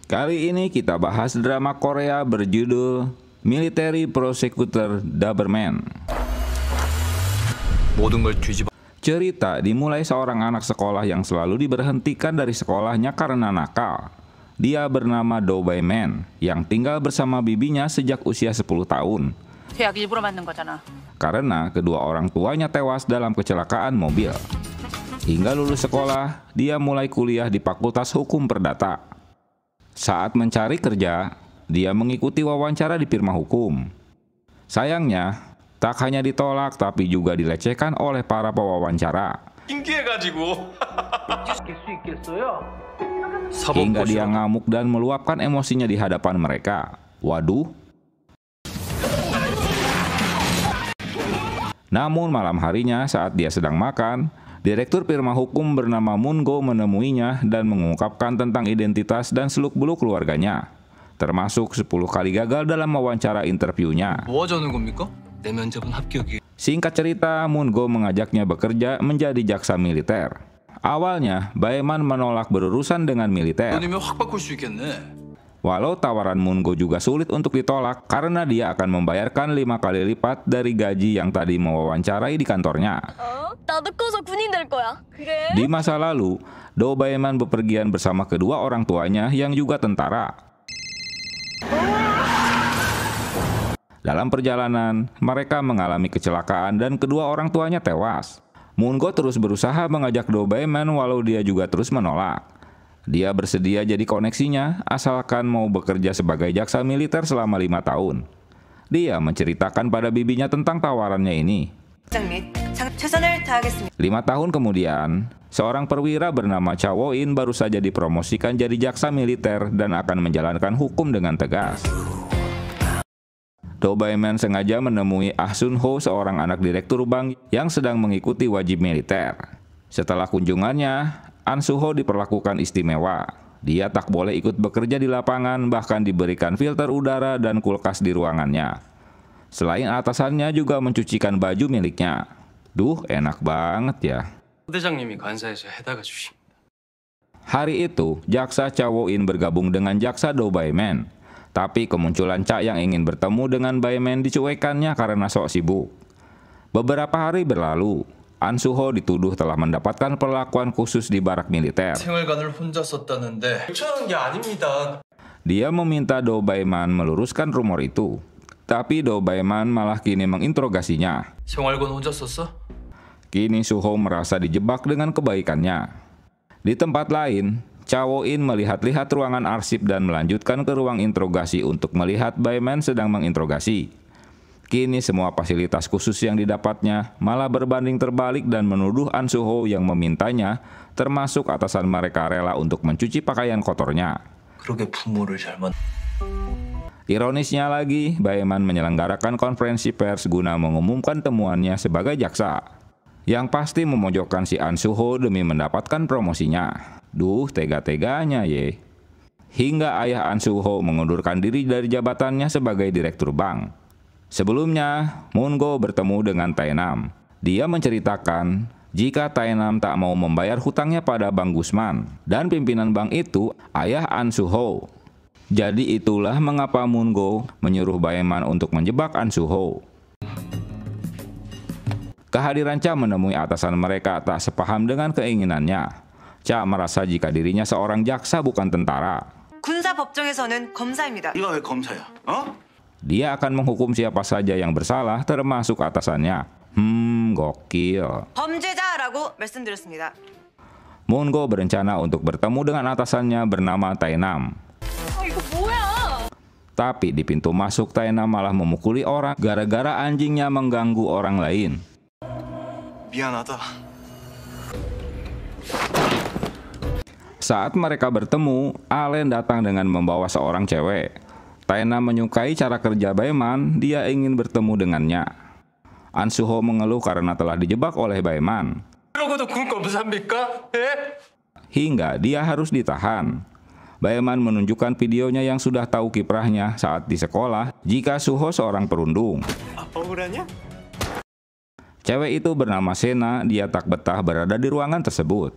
Kali ini kita bahas drama Korea berjudul Military Prosecutor Doberman. Cerita dimulai seorang anak sekolah yang selalu diberhentikan dari sekolahnya karena nakal. Dia bernama Doberman yang tinggal bersama bibinya sejak usia 10 tahun. Karena kedua orang tuanya tewas dalam kecelakaan mobil. Hingga lulus sekolah, dia mulai kuliah di Fakultas Hukum Perdata. Saat mencari kerja, dia mengikuti wawancara di firma hukum. Sayangnya, tak hanya ditolak tapi juga dilecehkan oleh para pewawancara. Hingga dia ngamuk dan meluapkan emosinya di hadapan mereka. Waduh. Namun malam harinya saat dia sedang makan, direktur firma hukum bernama Moon Go menemuinya dan mengungkapkan tentang identitas dan seluk-beluk keluarganya, termasuk 10 kali gagal dalam wawancara interviewnya. Singkat cerita, Moon Go mengajaknya bekerja menjadi jaksa militer. Awalnya, Baeman menolak berurusan dengan militer. Walau tawaran Moon Go juga sulit untuk ditolak karena dia akan membayarkan 5 kali lipat dari gaji yang tadi mewawancarai di kantornya. Di masa lalu, Do Baeman bepergian bersama kedua orang tuanya yang juga tentara. Dalam perjalanan, mereka mengalami kecelakaan dan kedua orang tuanya tewas. Moon Go terus berusaha mengajak Do Baeman walau dia juga terus menolak. Dia bersedia jadi koneksinya asalkan mau bekerja sebagai jaksa militer selama 5 tahun. Dia menceritakan pada bibinya tentang tawarannya ini. 5 tahun kemudian, seorang perwira bernama Cha Wo-in baru saja dipromosikan jadi jaksa militer dan akan menjalankan hukum dengan tegas. Do Baeman sengaja menemui Ah Sun Ho, seorang anak direktur bank yang sedang mengikuti wajib militer. Setelah kunjungannya, An Su Ho diperlakukan istimewa. Dia tak boleh ikut bekerja di lapangan, bahkan diberikan filter udara dan kulkas di ruangannya. Selain atasannya juga mencucikan baju miliknya. Duh, enak banget ya. Hari itu, jaksa Cha Wo-in bergabung dengan jaksa Do Baeman. Tapi kemunculan Cha yang ingin bertemu dengan Baeman dicuekannya karena sok sibuk. Beberapa hari berlalu, An Su Ho dituduh telah mendapatkan perlakuan khusus di barak militer. Dia meminta Do Baeman meluruskan rumor itu. Tapi Do Baeman malah kini menginterogasinya. Kini Su Ho merasa dijebak dengan kebaikannya. Di tempat lain, Cha Wo-in melihat-lihat ruangan arsip dan melanjutkan ke ruang interogasi untuk melihat Baeman sedang menginterogasi. Kini semua fasilitas khusus yang didapatnya malah berbanding terbalik dan menuduh An Su Ho yang memintanya, termasuk atasan mereka rela untuk mencuci pakaian kotornya. Ironisnya lagi, Baeman menyelenggarakan konferensi pers guna mengumumkan temuannya sebagai jaksa. Yang pasti memojokkan si An Su Ho demi mendapatkan promosinya. Duh, tega-teganya ye. Hingga ayah An Su Ho mengundurkan diri dari jabatannya sebagai direktur bank. Sebelumnya, Moon Go bertemu dengan Tae Nam. Dia menceritakan jika Tae Nam tak mau membayar hutangnya pada Bank Guzman dan pimpinan bank itu ayah An Su Ho. Jadi itulah mengapa Moon Go menyuruh Baeman untuk menjebak An Su Ho. Kehadiran Cha menemui atasan mereka tak sepaham dengan keinginannya. Cha merasa jika dirinya seorang jaksa bukan tentara. Dia akan menghukum siapa saja yang bersalah, termasuk atasannya. Gokil. Moon Go berencana untuk bertemu dengan atasannya bernama Tae Nam. Tapi di pintu masuk, Tae Nam malah memukuli orang gara-gara anjingnya mengganggu orang lain. Saat mereka bertemu, Allen datang dengan membawa seorang cewek. Tae Nam menyukai cara kerja Baeman, dia ingin bertemu dengannya. An Su Ho mengeluh karena telah dijebak oleh Baeman. Hingga dia harus ditahan. Baeman menunjukkan videonya yang sudah tahu kiprahnya saat di sekolah jika Su Ho seorang perundung. Cewek itu bernama Sena, dia tak betah berada di ruangan tersebut.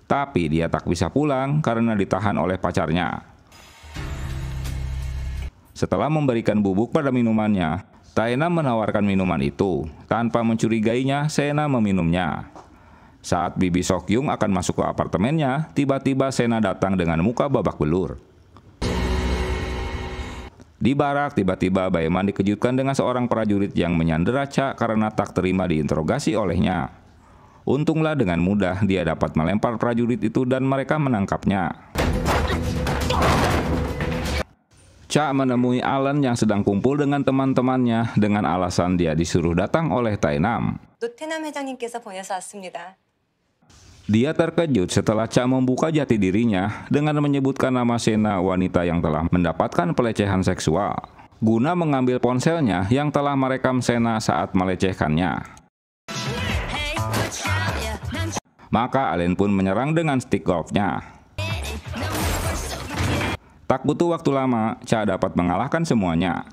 Tapi dia tak bisa pulang karena ditahan oleh pacarnya. Setelah memberikan bubuk pada minumannya, Tae-nam menawarkan minuman itu. Tanpa mencurigainya, Sena meminumnya. Saat Bibi Sok-yung akan masuk ke apartemennya, tiba-tiba Sena datang dengan muka babak belur. Di barak, tiba-tiba Baeman dikejutkan dengan seorang prajurit yang menyandera Cha karena tak terima diinterogasi olehnya. Untunglah dengan mudah dia dapat melempar prajurit itu dan mereka menangkapnya. Cha menemui Allen yang sedang kumpul dengan teman-temannya dengan alasan dia disuruh datang oleh Tae-nam. 노태남 회장님께서 보내서 왔습니다. Dia terkejut setelah Cha membuka jati dirinya dengan menyebutkan nama Sena, wanita yang telah mendapatkan pelecehan seksual, guna mengambil ponselnya yang telah merekam Sena saat melecehkannya. Maka Allen pun menyerang dengan stick golfnya. Tak butuh waktu lama, Cha dapat mengalahkan semuanya.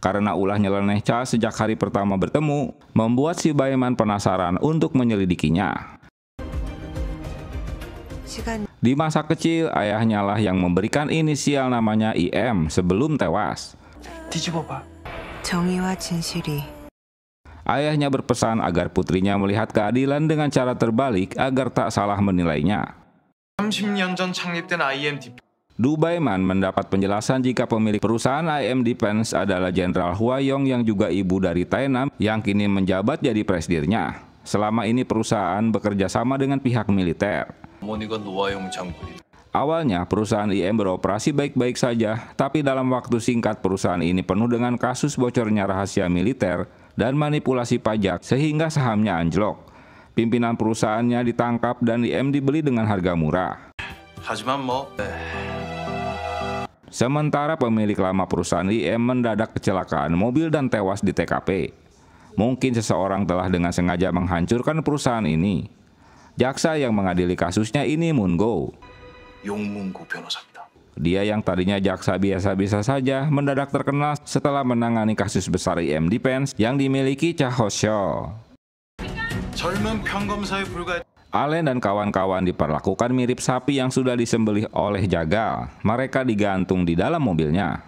Karena ulah nyeleneh Cha sejak hari pertama bertemu, membuat si Baeman penasaran untuk menyelidikinya. Di masa kecil, ayahnya lah yang memberikan inisial namanya IM sebelum tewas. 정의와 진실이. Ayahnya berpesan agar putrinya melihat keadilan dengan cara terbalik agar tak salah menilainya. 30년 전 창립된 IM 대표 Du Baeman mendapat penjelasan jika pemilik perusahaan IM Defense adalah Jenderal Hwa Yong yang juga ibu dari Tae-nam yang kini menjabat jadi presidirnya. Selama ini perusahaan bekerja sama dengan pihak militer. 어머니가 노아영 장군이 Awalnya perusahaan IM beroperasi baik-baik saja, tapi dalam waktu singkat perusahaan ini penuh dengan kasus bocornya rahasia militer dan manipulasi pajak sehingga sahamnya anjlok. Pimpinan perusahaannya ditangkap dan IM dibeli dengan harga murah. 하지만 뭐 Sementara pemilik lama perusahaan IM mendadak kecelakaan mobil dan tewas di TKP. Mungkin seseorang telah dengan sengaja menghancurkan perusahaan ini. Jaksa yang mengadili kasusnya ini Moon-go. 용문고 변호사입니다. Dia yang tadinya jaksa biasa-biasa saja mendadak terkenal setelah menangani kasus besar IM Defense yang dimiliki Cha Ho-seo. 젊은 평검사에 불과했 Allen dan kawan-kawan diperlakukan mirip sapi yang sudah disembelih oleh jagal. Mereka digantung di dalam mobilnya.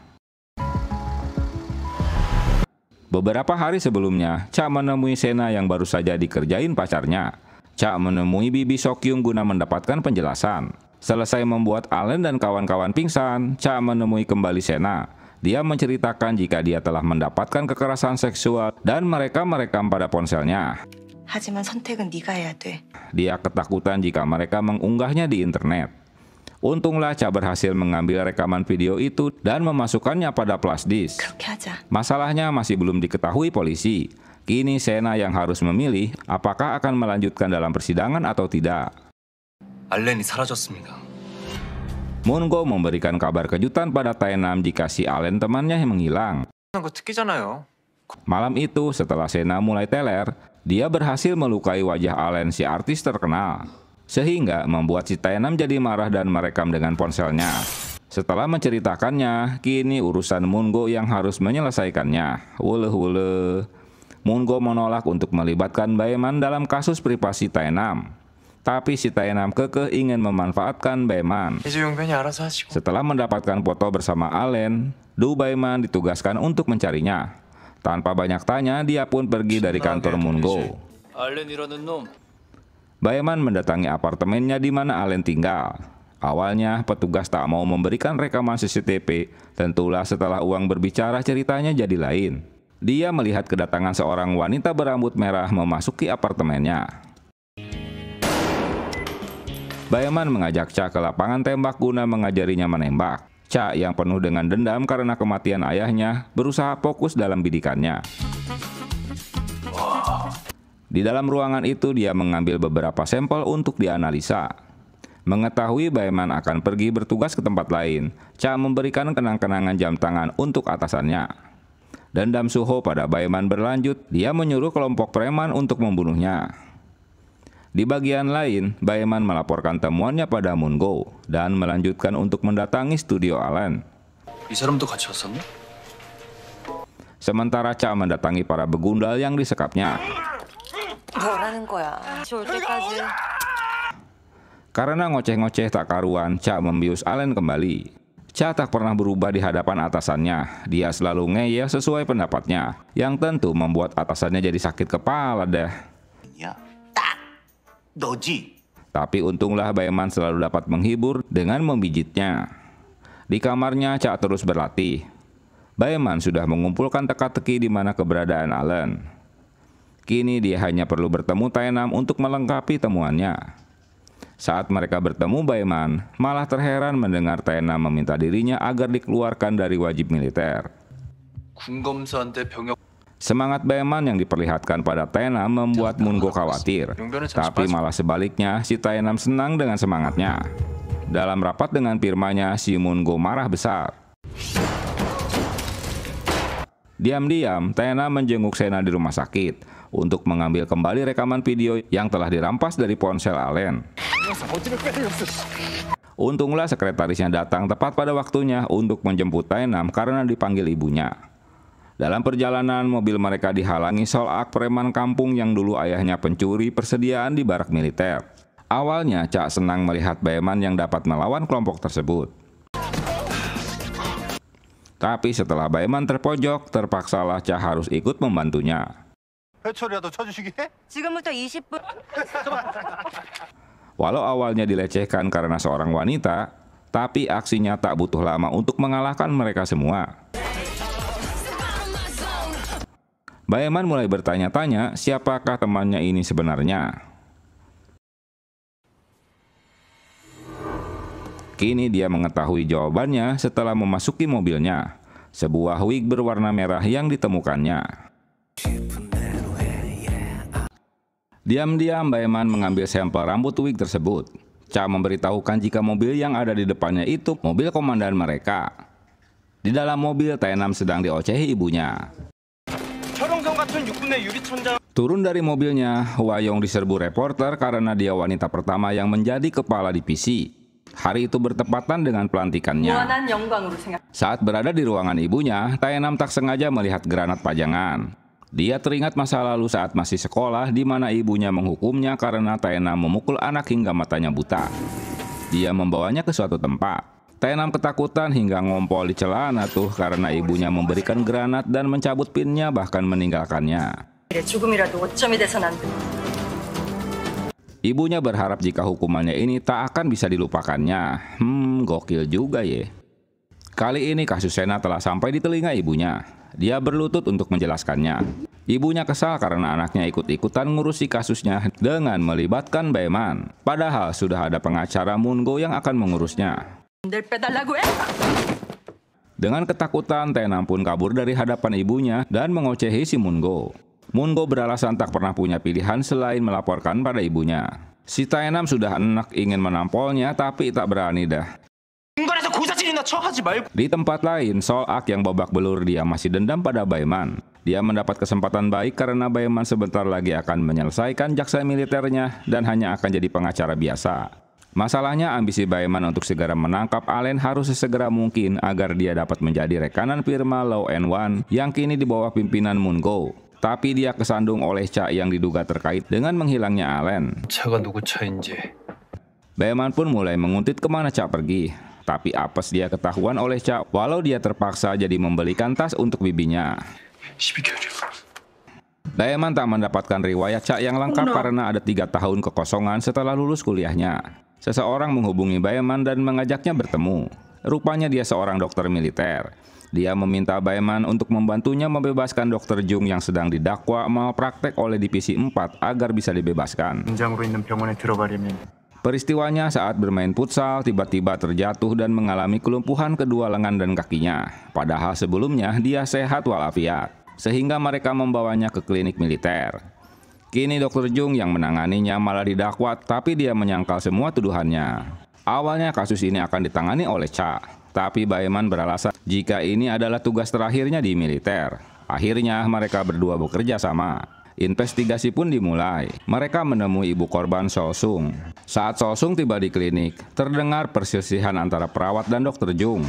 Beberapa hari sebelumnya, Cha menemui Sena yang baru saja dikerjain pacarnya. Cha menemui Bibi Sok-yung guna mendapatkan penjelasan. Selesai membuat Allen dan kawan-kawan pingsan, Cha menemui kembali Sena. Dia menceritakan jika dia telah mendapatkan kekerasan seksual dan mereka merekam pada ponselnya. 하지만 선택은 네가 해야 돼. Dia ketakutan jika mereka mengunggahnya di internet. Untunglah Cha berhasil mengambil rekaman video itu dan memasukkannya pada flash disk. 그렇게 하자. Masalahnya masih belum diketahui polisi. Kini Sena yang harus memilih apakah akan melanjutkan dalam persidangan atau tidak. 알렌이 사라졌습니다. Moon-go memberikan kabar kejutan pada Tae-nam jika si Allen temannya yang menghilang. 거 특기잖아요. Malam itu setelah Sena mulai teler, dia berhasil melukai wajah Allen si artis terkenal. Sehingga membuat si Tae-nam jadi marah dan merekam dengan ponselnya. Setelah menceritakannya, kini urusan Moon-go yang harus menyelesaikannya. Wuleh. Moon-go menolak untuk melibatkan Baeman dalam kasus privasi Tae-nam. Tapi si Tae-nam kekeh ingin memanfaatkan Baeman. 이제 용변이 알아서 하시고. Setelah mendapatkan foto bersama Allen, Du Baeman ditugaskan untuk mencarinya. Tanpa banyak tanya, dia pun pergi dari kantor Moon-go. 알렌이라는 놈. Baeman mendatangi apartemennya di mana Allen tinggal. Awalnya, petugas tak mau memberikan rekaman CCTV. Tentulah setelah uang berbicara ceritanya jadi lain. Dia melihat kedatangan seorang wanita berambut merah memasuki apartemennya. Baeman mengajak Cha ke lapangan tembak guna mengajarinya menembak. Cha yang penuh dengan dendam karena kematian ayahnya berusaha fokus dalam bidikannya. Di dalam ruangan itu dia mengambil beberapa sampel untuk dianalisa. Mengetahui Baeman akan pergi bertugas ke tempat lain, Cha memberikan kenang-kenangan jam tangan untuk atasannya. Dendam Suho pada Baeman berlanjut, dia menyuruh kelompok preman untuk membunuhnya. Di bagian lain, Baeman melaporkan temuannya pada Moon-go dan melanjutkan untuk mendatangi studio Allen. 이 사람도 같이 왔었나? Sementara Cha mendatangi para begundal yang disekapnya. 뭐라는 거야? 올 때까지. Karena ngoceh-ngoceh tak karuan, Cha membius Allen kembali. Cha tak pernah berubah di hadapan atasannya. Dia selalu ngeyel sesuai pendapatnya, yang tentu membuat atasannya jadi sakit kepala deh. Ya, tak, doji. Tapi untunglah Baeman selalu dapat menghibur dengan membijitnya. Di kamarnya, Cha terus berlatih. Baeman sudah mengumpulkan teka-teki di mana keberadaan Allen. Kini dia hanya perlu bertemu Tae-nam untuk melengkapi temuannya. Saat mereka bertemu, Baeman malah terheran mendengar Tae-nam meminta dirinya agar dikeluarkan dari wajib militer. 군검사한테 병역 Semangat Baeman yang diperlihatkan pada Tae-nam membuat Moon-go khawatir. Tapi malah sebaliknya, si Tae-nam senang dengan semangatnya. Dalam rapat dengan firmanya, si Moon-go marah besar. Diam-diam, Tae-nam menjenguk Sena di rumah sakit untuk mengambil kembali rekaman video yang telah dirampas dari ponsel Allen. Untunglah sekretarisnya datang tepat pada waktunya untuk menjemput Tae-nam karena dipanggil ibunya. Dalam perjalanan, mobil mereka dihalangi Sol-ak, preman kampung yang dulu ayahnya pencuri persediaan di barak militer. Awalnya, Cha senang melihat Baeman yang dapat melawan kelompok tersebut. Tapi setelah Baeman terpojok, terpaksalah Cha harus ikut membantunya. 회초리라도 쳐주시게? 지금부터 20분. Walau awalnya dilecehkan karena seorang wanita, tapi aksinya tak butuh lama untuk mengalahkan mereka semua. Baeman mulai bertanya-tanya siapakah temannya ini sebenarnya. Kini dia mengetahui jawabannya setelah memasuki mobilnya, sebuah wig berwarna merah yang ditemukannya. Diam-diam Baeman mengambil sampel rambut wig tersebut. Cha memberitahukan jika mobil yang ada di depannya itu mobil komandan mereka. Di dalam mobil, Tae-nam sedang diocehi ibunya. Turun dari mobilnya, Hwa-yong diserbu reporter karena dia wanita pertama yang menjadi kepala divisi. Hari itu bertepatan dengan pelantikannya. Saat berada di ruangan ibunya, Tae-nam tak sengaja melihat granat pajangan. Dia teringat masa lalu saat masih sekolah di mana ibunya menghukumnya karena Tae-nam memukul anak hingga matanya buta. Dia membawanya ke suatu tempat. Tae-nam ketakutan hingga ngompol di celana tuh karena ibunya memberikan granat dan mencabut pinnya bahkan meninggalkannya. Ibunya berharap jika hukumannya ini tak akan bisa dilupakannya. Gokil juga ya. Kali ini kasus Sena telah sampai di telinga ibunya. Dia berlutut untuk menjelaskannya. Ibunya kesal karena anaknya ikut-ikutan ngurusi kasusnya dengan melibatkan Baeman. Padahal sudah ada pengacara Moon-go yang akan mengurusnya. Dengan ketakutan, Tae-nam pun kabur dari hadapan ibunya dan mengocehi si Moon-go. Moon-go beralasan tak pernah punya pilihan selain melaporkan pada ibunya. Si Tae-nam sudah enak ingin menampolnya tapi tak berani dah. Di tempat lain, Sol-ak yang babak belur dia masih dendam pada Baeman. Dia mendapat kesempatan baik karena Baeman sebentar lagi akan menyelesaikan jaksa militernya dan hanya akan jadi pengacara biasa. Masalahnya ambisi Baeman untuk segera menangkap Allen harus sesegera mungkin agar dia dapat menjadi rekanan firma Law & One yang kini di bawah pimpinan Moon-go. Tapi dia kesandung oleh Cha yang diduga terkait dengan menghilangnya Allen. 차가 누구 차인지. Baeman pun mulai menguntit kemana Cha pergi. Tapi apes dia ketahuan oleh Cha walau dia terpaksa jadi membelikan tas untuk bibinya. Baeman tak mendapatkan riwayat Cha yang lengkap karena ada 3 tahun kekosongan setelah lulus kuliahnya. Seseorang menghubungi Baeman dan mengajaknya bertemu. Rupanya dia seorang dokter militer. Dia meminta Baeman untuk membantunya membebaskan Dr. Jung yang sedang didakwa malpraktek oleh Divisi 4 agar bisa dibebaskan. Peristiwanya saat bermain futsal tiba-tiba terjatuh dan mengalami kelumpuhan kedua lengan dan kakinya. Padahal sebelumnya dia sehat walafiat, sehingga mereka membawanya ke klinik militer. Kini Dr. Jung yang menanganinya malah didakwa, tapi dia menyangkal semua tuduhannya. Awalnya kasus ini akan ditangani oleh Cha, tapi Baeman beralasan jika ini adalah tugas terakhirnya di militer. Akhirnya mereka berdua bekerja sama. Investigasi pun dimulai. Mereka menemui ibu korban Sol-sung. Saat Sol-sung tiba di klinik, terdengar perselisihan antara perawat dan Dr. Jung.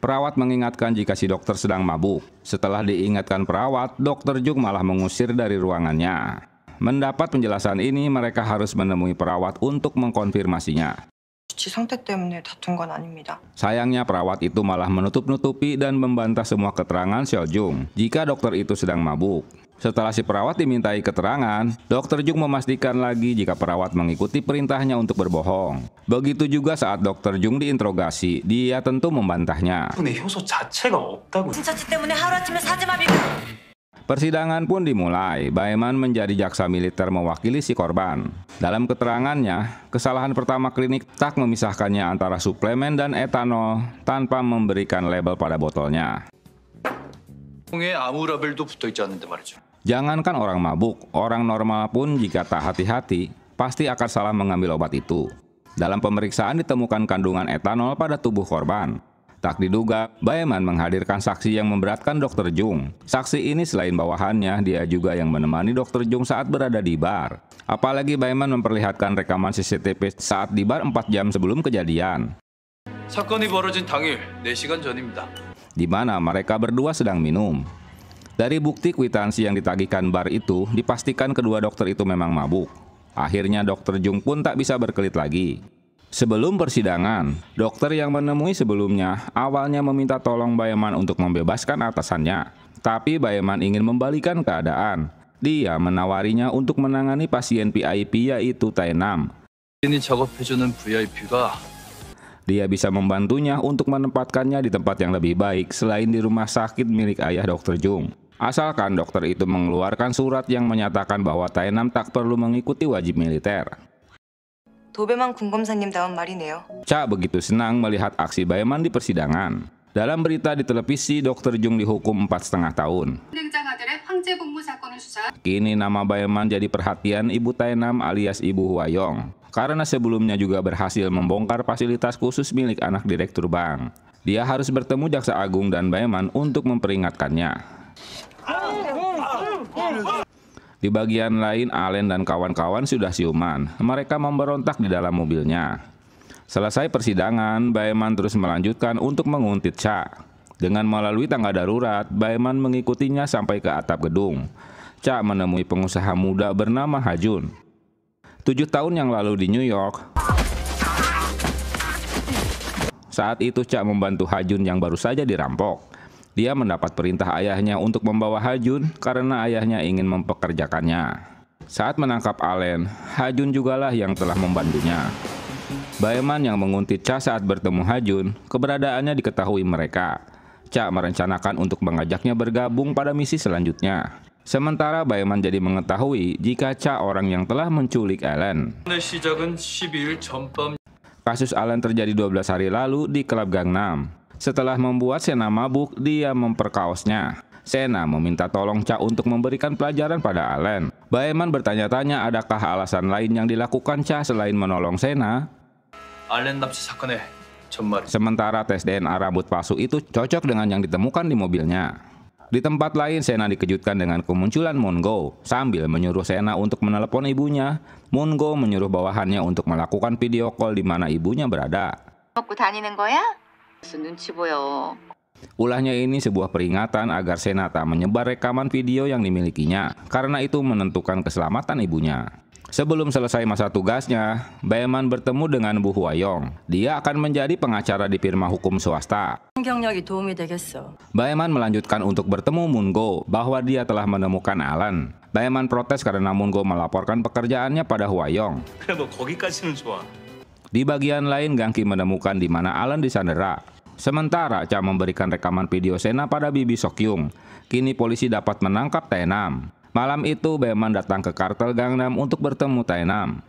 Perawat mengingatkan jika si dokter sedang mabuk. Setelah diingatkan perawat, Dr. Jung malah mengusir dari ruangannya. Mendapat penjelasan ini, mereka harus menemui perawat untuk mengkonfirmasinya. 지 상태 때문에 다툰 건 아닙니다. Sayangnya perawat itu malah menutup-nutupi dan membantah semua keterangan Seoljung jika dokter itu sedang mabuk. Setelah si perawat dimintai keterangan, dokter Jung memastikan lagi jika perawat mengikuti perintahnya untuk berbohong. Begitu juga saat dokter Jung diinterogasi, dia tentu membantahnya. 내 효소 자체가 없다고. 진짜치 때문에 하루아침에 사지마비가. Persidangan pun dimulai. Baeman menjadi jaksa militer mewakili si korban. Dalam keterangannya, kesalahan pertama klinik tak memisahkannya antara suplemen dan etanol tanpa memberikan label pada botolnya. 통에 아무 라벨도 붙어 있지 않는데 말이죠. Jangankan orang mabuk, orang normal pun jika tak hati-hati, pasti akan salah mengambil obat itu. Dalam pemeriksaan ditemukan kandungan etanol pada tubuh korban. Tak diduga, Baeman menghadirkan saksi yang memberatkan Dr. Jung. Saksi ini selain bawahannya, dia juga yang menemani Dr. Jung saat berada di bar. Apalagi Baeman memperlihatkan rekaman CCTV saat di bar 4 jam sebelum kejadian, 사건이 벌어진 당일 4시간 전입니다. di mana mereka berdua sedang minum. Dari bukti kwitansi yang ditagihkan bar itu, dipastikan kedua dokter itu memang mabuk. Akhirnya Dr. Jung pun tak bisa berkelit lagi. Sebelum persidangan, dokter yang menemui sebelumnya awalnya meminta tolong Baeman untuk membebaskan atasannya. Tapi Baeman ingin membalikan keadaan. Dia menawarinya untuk menangani pasien VIP yaitu Tae-nam. ini 작업해주는 VIP가 Dia bisa membantunya untuk menempatkannya di tempat yang lebih baik selain di rumah sakit milik ayah Dr. Jung. Asalkan dokter itu mengeluarkan surat yang menyatakan bahwa Tae-nam tak perlu mengikuti wajib militer. 도배만 군검사님다운 말이네요. Cha begitu senang melihat aksi Baeman di persidangan. Dalam berita di televisi, Dr. Jung dihukum 4,5 tahun. 행장아들의 황제 복무 사건을 수사. Kini nama Baeman jadi perhatian Ibu Tae-nam alias Ibu Hwayong. Karena sebelumnya juga berhasil membongkar fasilitas khusus milik anak direktur bank. Dia harus bertemu Jaksa Agung dan Baeman untuk memperingatkannya. Di bagian lain, Allen dan kawan-kawan sudah siuman. Mereka memberontak di dalam mobilnya. Selesai persidangan, Baeman terus melanjutkan untuk menguntit Cha. Dengan melalui tangga darurat, Baeman mengikutinya sampai ke atap gedung. Cha menemui pengusaha muda bernama Ha-jun. 7 tahun yang lalu di New York, saat itu Cha membantu Ha-jun yang baru saja dirampok. Dia mendapat perintah ayahnya untuk membawa Ha-jun karena ayahnya ingin mempekerjakannya. Saat menangkap Allen, Ha-jun jugalah yang telah membantunya. Baeman yang menguntit Cha saat bertemu Ha-jun, keberadaannya diketahui mereka. Cha merencanakan untuk mengajaknya bergabung pada misi selanjutnya. Sementara Baeman jadi mengetahui jika Cha orang yang telah menculik Allen. 오늘 시작은 12일 전밤 Kasus Allen terjadi 12 hari lalu di klub Gangnam. Setelah membuat Sena mabuk, dia memperkaosnya. Sena meminta tolong Cha untuk memberikan pelajaran pada Allen. Baeman bertanya-tanya adakah alasan lain yang dilakukan Cha selain menolong Sena. 알렌 납치 사건의 전말 Sementara tes DNA rambut palsu itu cocok dengan yang ditemukan di mobilnya. Di tempat lain, Sena dikejutkan dengan kemunculan Moon-go. Sambil menyuruh Sena untuk menelepon ibunya, Moon-go menyuruh bawahannya untuk melakukan video call di mana ibunya berada. 먹고 다니는 거야? 무슨 눈치 보여. Ulahnya ini sebuah peringatan agar Sena tak menyebar rekaman video yang dimilikinya, karena itu menentukan keselamatan ibunya. Sebelum selesai masa tugasnya, Baeman bertemu dengan Bu Hwayong. Dia akan menjadi pengacara di firma hukum swasta. 경력이 도움이 되겠어. Baeman melanjutkan untuk bertemu Moon-go bahwa dia telah menemukan Allen. Baeman protes karena Moon-go melaporkan pekerjaannya pada Hwayong. 그래 뭐 거기까지는 좋아. Di bagian lain, Gangki menemukan di mana Allen disandera. Sementara Cha memberikan rekaman video Sena pada Bibi Sokyung. Kini polisi dapat menangkap Tae-nam. Malam itu Baeman datang ke kartel Gangnam untuk bertemu Tae-nam.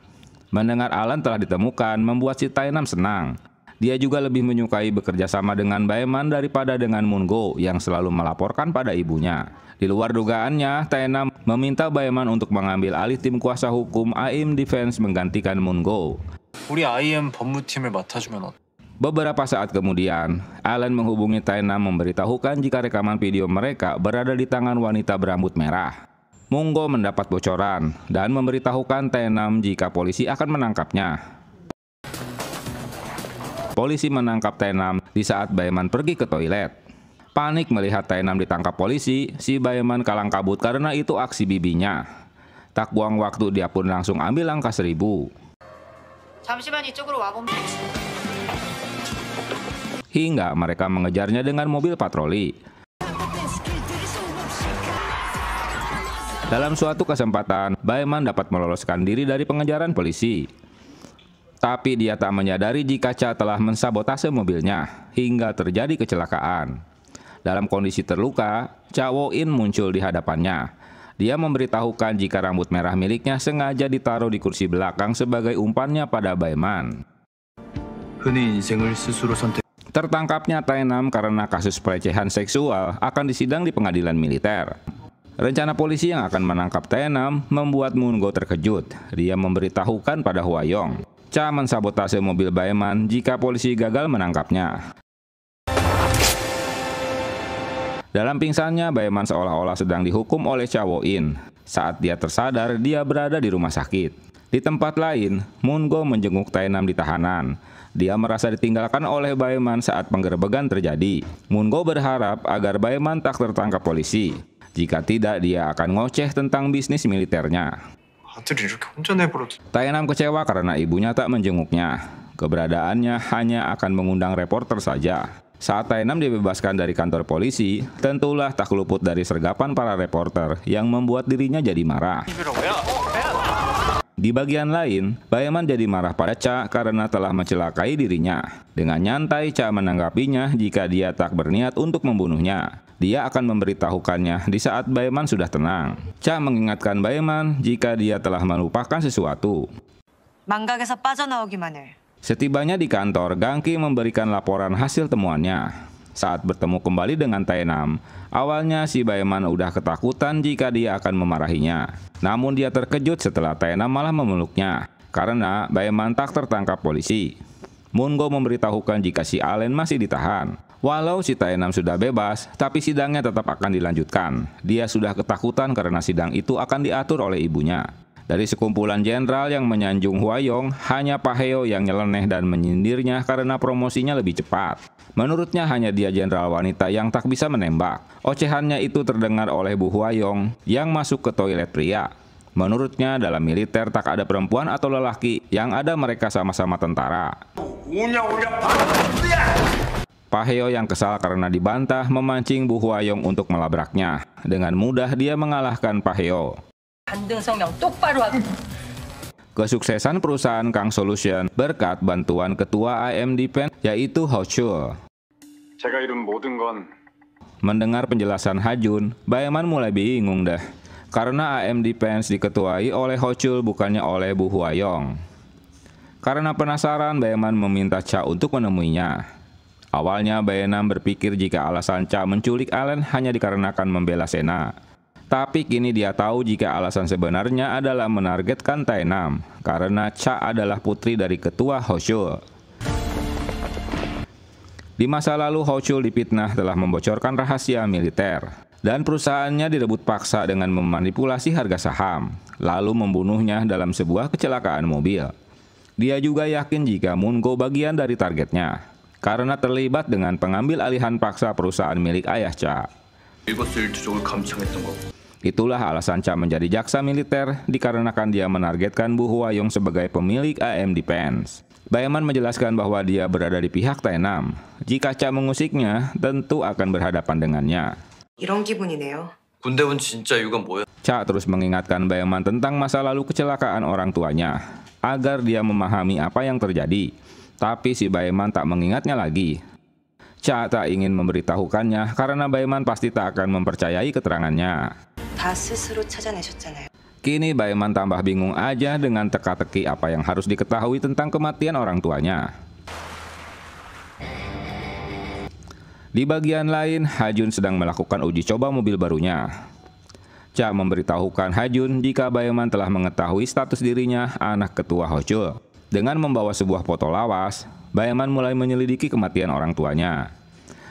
Mendengar Allen telah ditemukan membuat si Tae-nam senang. Dia juga lebih menyukai bekerja sama dengan Baeman daripada dengan Moon-go yang selalu melaporkan pada ibunya. Di luar dugaannya, Tae-nam meminta Baeman untuk mengambil alih tim kuasa hukum AIM Defense menggantikan Moon-go. 우리 IM 법무팀을 맡아주면 어때? Beberapa saat kemudian, Allen menghubungi Tae-nam memberitahukan jika rekaman video mereka berada di tangan wanita berambut merah. Moon-go mendapat bocoran dan memberitahukan Tae-nam jika polisi akan menangkapnya. Polisi menangkap Tae-nam di saat Baeman pergi ke toilet. Panik melihat Tae-nam ditangkap polisi, si Baeman kalang kabut karena itu aksi bibinya. Tak buang waktu, dia pun langsung ambil angka 1000. 잠시만 이쪽으로 와보면. Hingga mereka mengejarnya dengan mobil patroli. Dalam suatu kesempatan, Baeman dapat meloloskan diri dari pengejaran polisi. Tapi dia tak menyadari jika Cha telah mensabotase mobilnya hingga terjadi kecelakaan. Dalam kondisi terluka, Cha Wo-in muncul di hadapannya. Dia memberitahukan jika rambut merah miliknya sengaja ditaruh di kursi belakang sebagai umpannya pada Baeman. 흔히 인생을 스스로 선택. Tertangkapnya Tae-nam karena kasus pelecehan seksual akan disidang di pengadilan militer. Rencana polisi yang akan menangkap Tae-nam membuat Moon-go terkejut. Dia memberitahukan pada Hwa-yong. Cha mensabotase mobil Baeman jika polisi gagal menangkapnya. Dalam pingsannya, Baeman seolah-olah sedang dihukum oleh Cha Wo-in. Saat dia tersadar, dia berada di rumah sakit. Di tempat lain, Moon-go menjenguk Tae-nam di tahanan. Dia merasa ditinggalkan oleh Baeman saat penggerebekan terjadi. Moon-go berharap agar Baeman tak tertangkap polisi. Jika tidak, dia akan ngoceh tentang bisnis militernya. 아들이 이렇게 혼자 내버려둬. Tae-nam kecewa karena ibunya tak menjenguknya. Keberadaannya hanya akan mengundang reporter saja. Saat Tae-nam dibebaskan dari kantor polisi, tentulah tak luput dari sergapan para reporter yang membuat dirinya jadi marah. Di bagian lain, Baeman jadi marah pada Cha karena telah mencelakai dirinya. Dengan nyantai, Cha menanggapinya jika dia tak berniat untuk membunuhnya. Dia akan memberitahukannya di saat Baeman sudah tenang. Cha mengingatkan Baeman jika dia telah melupakan sesuatu. 망각에서 빠져나오기만 해. Setibanya di kantor, Gang-ki memberikan laporan hasil temuannya. Saat bertemu kembali dengan Tae-nam, awalnya si Baeman udah ketakutan jika dia akan memarahinya. Namun dia terkejut setelah Tae-nam malah memeluknya, karena Baeman tak tertangkap polisi. Moon-go memberitahukan jika si Allen masih ditahan. Walau si Tae-nam sudah bebas, tapi sidangnya tetap akan dilanjutkan. Dia sudah ketakutan karena sidang itu akan diatur oleh ibunya. Dari sekumpulan jenderal yang menyanjung Hwa-yong, hanya Paheo yang nyeleneh dan menyindirnya karena promosinya lebih cepat. Menurutnya hanya dia jenderal wanita yang tak bisa menembak. Ocehannya itu terdengar oleh Bu Hwa-yong yang masuk ke toilet pria. Menurutnya dalam militer tak ada perempuan atau lelaki, yang ada mereka sama-sama tentara. Paheo yang kesal karena dibantah memancing Bu Hwa-yong untuk melabraknya. Dengan mudah dia mengalahkan Paheo. Kesuksesan perusahaan Kang Solution berkat bantuan ketua IM Defense yaitu Ho Chul. 제가 이룬 모든 건 Mendengar penjelasan Hajun, Baeman mulai bingung dah. Karena IM Defense diketuai oleh Ho Chul bukannya oleh Bu Hwa-yong. Karena penasaran, Baeman meminta Cha untuk menemuinya. Awalnya Baeman berpikir jika alasan Cha menculik Allen hanya dikarenakan membela Sena. Tapi kini dia tahu jika alasan sebenarnya adalah menargetkan Tae-nam, karena Cha adalah putri dari ketua Ho Chul. Di masa lalu Ho Chul dipitnah telah membocorkan rahasia militer, dan perusahaannya direbut paksa dengan memanipulasi harga saham, lalu membunuhnya dalam sebuah kecelakaan mobil. Dia juga yakin jika Moon-go bagian dari targetnya, karena terlibat dengan pengambil alihan paksa perusahaan milik ayah Cha. 일거수일투족을 감청했던 거고. Itulah alasan Cha menjadi jaksa militer, dikarenakan dia menargetkan Bu Hwa-yong sebagai pemilik IM Defense. Baeman menjelaskan bahwa dia berada di pihak Tae-nam. Jika Cha mengusiknya, tentu akan berhadapan dengannya. 이런 기분이네요. 군대 온 진짜 이유가 뭐야? Cha terus mengingatkan Baeman tentang masa lalu kecelakaan orang tuanya, agar dia memahami apa yang terjadi. Tapi si Baeman tak mengingatnya lagi. Cha tak ingin memberitahukannya karena Baeman pasti tak akan mempercayai keterangannya. 다 스스로 찾아내셨잖아요. Kini Baeman tambah bingung aja dengan teka-teki apa yang harus diketahui tentang kematian orang tuanya. Di bagian lain, Hajun sedang melakukan uji coba mobil barunya. Cha memberitahukan Hajun jika Baeman telah mengetahui status dirinya anak ketua Ho Chul. Dengan membawa sebuah foto lawas, Baeman mulai menyelidiki kematian orang tuanya.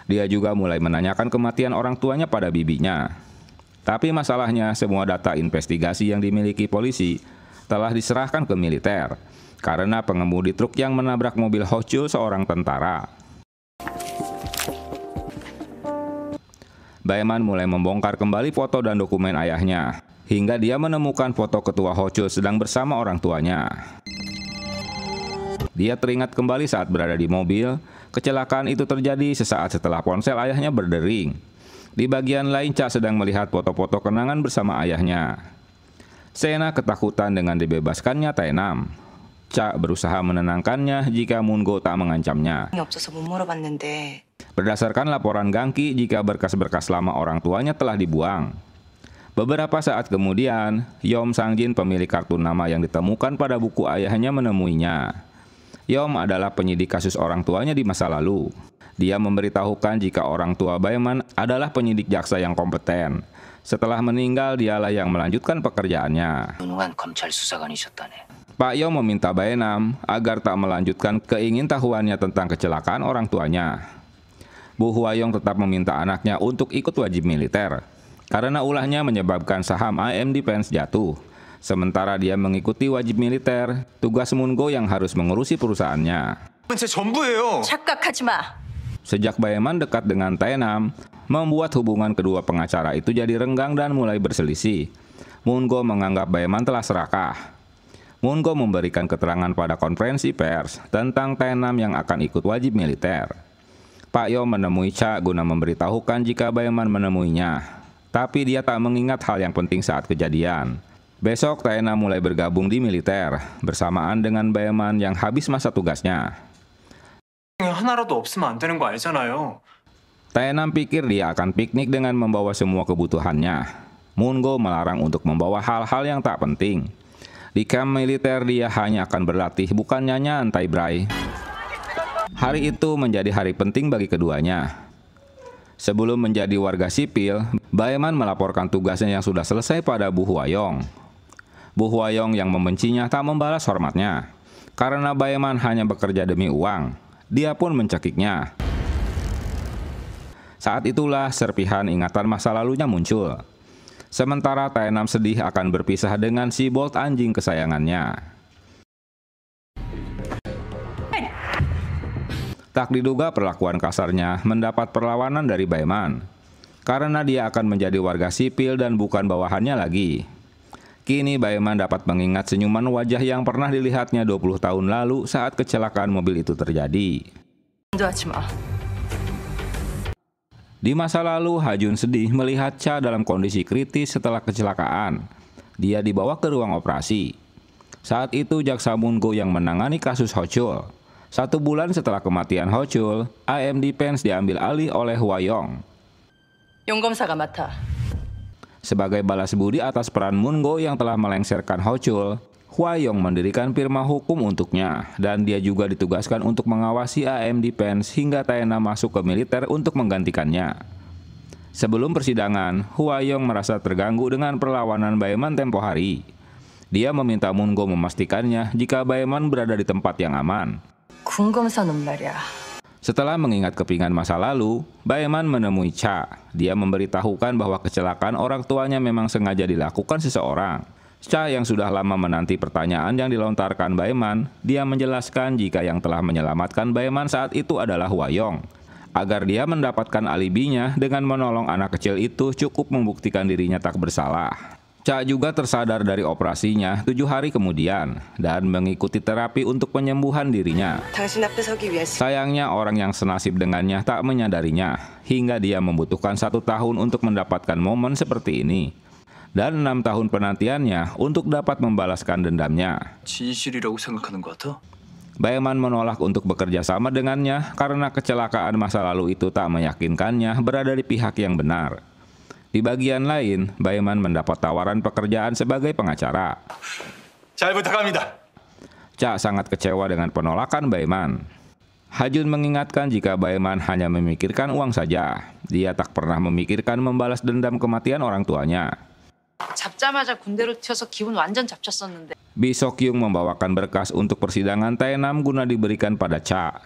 Dia juga mulai menanyakan kematian orang tuanya pada bibinya. Tapi masalahnya, semua data investigasi yang dimiliki polisi telah diserahkan ke militer karena pengemudi truk yang menabrak mobil Ho Chul seorang tentara. Baeman mulai membongkar kembali foto dan dokumen ayahnya. hingga dia menemukan foto ketua Hochul sedang bersama orang tuanya. Dia teringat kembali saat berada di mobil. Kecelakaan itu terjadi sesaat setelah ponsel ayahnya berdering. Di bagian lain, Cha sedang melihat foto-foto kenangan bersama ayahnya. Sena ketakutan dengan dibebaskannya Tae-nam. Cha berusaha menenangkannya jika Moon-go tak mengancamnya. 없어서 못 물어봤는데 Berdasarkan laporan Gang-ki, jika berkas-berkas lama orang tuanya telah dibuang. Beberapa saat kemudian, Yom Sang-jin, pemilik kartu nama yang ditemukan pada buku ayahnya, menemuinya. Yom adalah penyidik kasus orang tuanya di masa lalu. Dia memberitahukan jika orang tua Baeman adalah penyidik jaksa yang kompeten. Setelah meninggal, dialah yang melanjutkan pekerjaannya. 유능한 검찰 수사관이셨다네. Pak Yom meminta Baenam agar tak melanjutkan keingintahuannya tentang kecelakaan orang tuanya. Bu Hwayong tetap meminta anaknya untuk ikut wajib militer, karena ulahnya menyebabkan saham AM Defense jatuh. Sementara dia mengikuti wajib militer, tugas Moon-go yang harus mengurusi perusahaannya. 제 전부예요. 착각하지 마. Sejak Baeman dekat dengan Tae-nam, membuat hubungan kedua pengacara itu jadi renggang dan mulai berselisih. Moon-go menganggap Baeman telah serakah. Moon-go memberikan keterangan pada konferensi pers tentang Tae-nam yang akan ikut wajib militer. Pak Yo menemui Cha guna memberitahukan jika Baeman menemuinya, tapi dia tak mengingat hal yang penting saat kejadian. Besok Tae-nam mulai bergabung di militer bersamaan dengan Baeman yang habis masa tugasnya. 하나라도 없으면 안 되는 거 알잖아요. Tae-nam pikir dia akan piknik dengan membawa semua kebutuhannya. Moon-go melarang untuk membawa hal-hal yang tak penting. Di kamp militer dia hanya akan berlatih, bukannya nyantai bray. Hari itu menjadi hari penting bagi keduanya. Sebelum menjadi warga sipil, Baeman melaporkan tugasnya yang sudah selesai pada Bu Hwayong. Bu Hwayong yang membencinya tak membalas hormatnya, karena Baeman hanya bekerja demi uang. Dia pun mencekiknya. Saat itulah serpihan ingatan masa lalunya muncul. Sementara Tae-nam sedih akan berpisah dengan si Bolt, anjing kesayangannya. Tak diduga perlakuan kasarnya mendapat perlawanan dari Baeman, karena dia akan menjadi warga sipil dan bukan bawahannya lagi. Kini Baeman dapat mengingat senyuman wajah yang pernah dilihatnya 20 tahun lalu saat kecelakaan mobil itu terjadi. 인도하지 마. Di masa lalu, Ha-jun sedih melihat Cha dalam kondisi kritis setelah kecelakaan. Dia dibawa ke ruang operasi. Saat itu jaksa Moon-go yang menangani kasus Hochul. 1 bulan setelah kematian Hochul, AM Defense diambil alih oleh Hwayong. 용 검사가 맡아. Sebagai balas budi atas peran Moon-go yang telah melengsarkan Hochul, Hwayong mendirikan firma hukum untuknya, dan dia juga ditugaskan untuk mengawasi AM Defense hingga Tae-nam masuk ke militer untuk menggantikannya. Sebelum persidangan, Hwayong merasa terganggu dengan perlawanan Baeman tempo hari. Dia meminta Moon-go memastikannya jika Baeman berada di tempat yang aman. 궁검사는 말이야. Setelah mengingat kepingan masa lalu, Baeman menemui Cha. Dia memberitahukan bahwa kecelakaan orang tuanya memang sengaja dilakukan seseorang. Cha yang sudah lama menanti pertanyaan yang dilontarkan Baeman, dia menjelaskan jika yang telah menyelamatkan Baeman saat itu adalah Hwayong. Agar dia mendapatkan alibinya dengan menolong anak kecil itu cukup membuktikan dirinya tak bersalah. Cha juga tersadar dari operasinya 7 hari kemudian dan mengikuti terapi untuk penyembuhan dirinya. 당신 앞에 서기 위해서 Sayangnya orang yang senasib dengannya tak menyadarinya hingga dia membutuhkan 1 tahun untuk mendapatkan momen seperti ini. Dan 6 tahun penantiannya untuk dapat membalaskan dendamnya. 진실이라고 생각하는 것 같아? Baeman menolak untuk bekerja sama dengannya karena kecelakaan masa lalu itu tak meyakinkannya berada di pihak yang benar. Di bagian lain, Baeman mendapat tawaran pekerjaan sebagai pengacara. 잘 부탁합니다. Cha sangat kecewa dengan penolakan Baeman. Ha-jun mengingatkan jika Baeman hanya memikirkan uang saja. Dia tak pernah memikirkan membalas dendam kematian orang tuanya. 잡자마자 군대로 튀어서 기분 완전 잡쳤었는데 Bi Sok-yung membawakan berkas untuk persidangan Tae-nam guna diberikan pada Cha.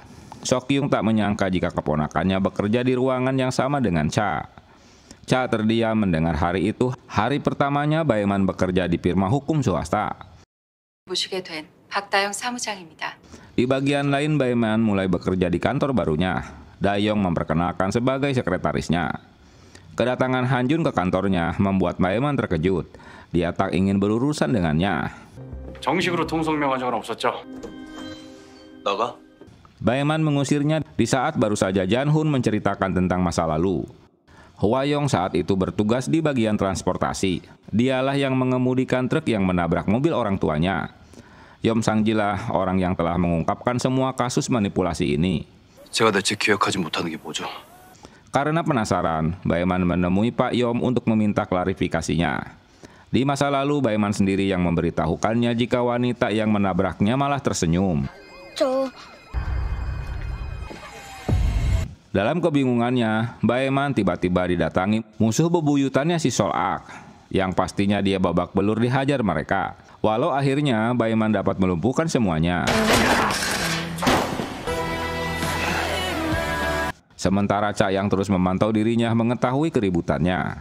Sok-yung tak menyangka jika keponakannya bekerja di ruangan yang sama dengan Cha. Cha terdiam mendengar hari itu, hari pertamanya Baeman bekerja di firma hukum swasta. 모시게 된 박다영 사무장입니다. Di bagian lain, Baeman mulai bekerja di kantor barunya. Dayong memperkenalkan sebagai sekretarisnya. Kedatangan Han Jun ke kantornya membuat Baeman terkejut. Dia tak ingin berurusan dengannya. 정식으로 통성명 과정은 없었죠? 나가? Baeman mengusirnya di saat baru saja Jan-hun menceritakan tentang masa lalu. Hwa-yong saat itu bertugas di bagian transportasi. Dialah yang mengemudikan truk yang menabrak mobil orang tuanya. Yom Sang-ji lah orang yang telah mengungkapkan semua kasus manipulasi ini. 제가 대체 기억하지 못하는 게 뭐죠? Karena penasaran, Baeman menemui Pak Yom untuk meminta klarifikasinya. Di masa lalu, Baeman sendiri yang memberitahukannya jika wanita yang menabraknya malah tersenyum. Dalam kebingungannya, Baeman tiba-tiba didatangi musuh bebuyutannya si Sol-ak, yang pastinya dia babak belur dihajar mereka. Walau akhirnya Baeman dapat melumpuhkan semuanya. Sementara Cha yang terus memantau dirinya mengetahui keributannya.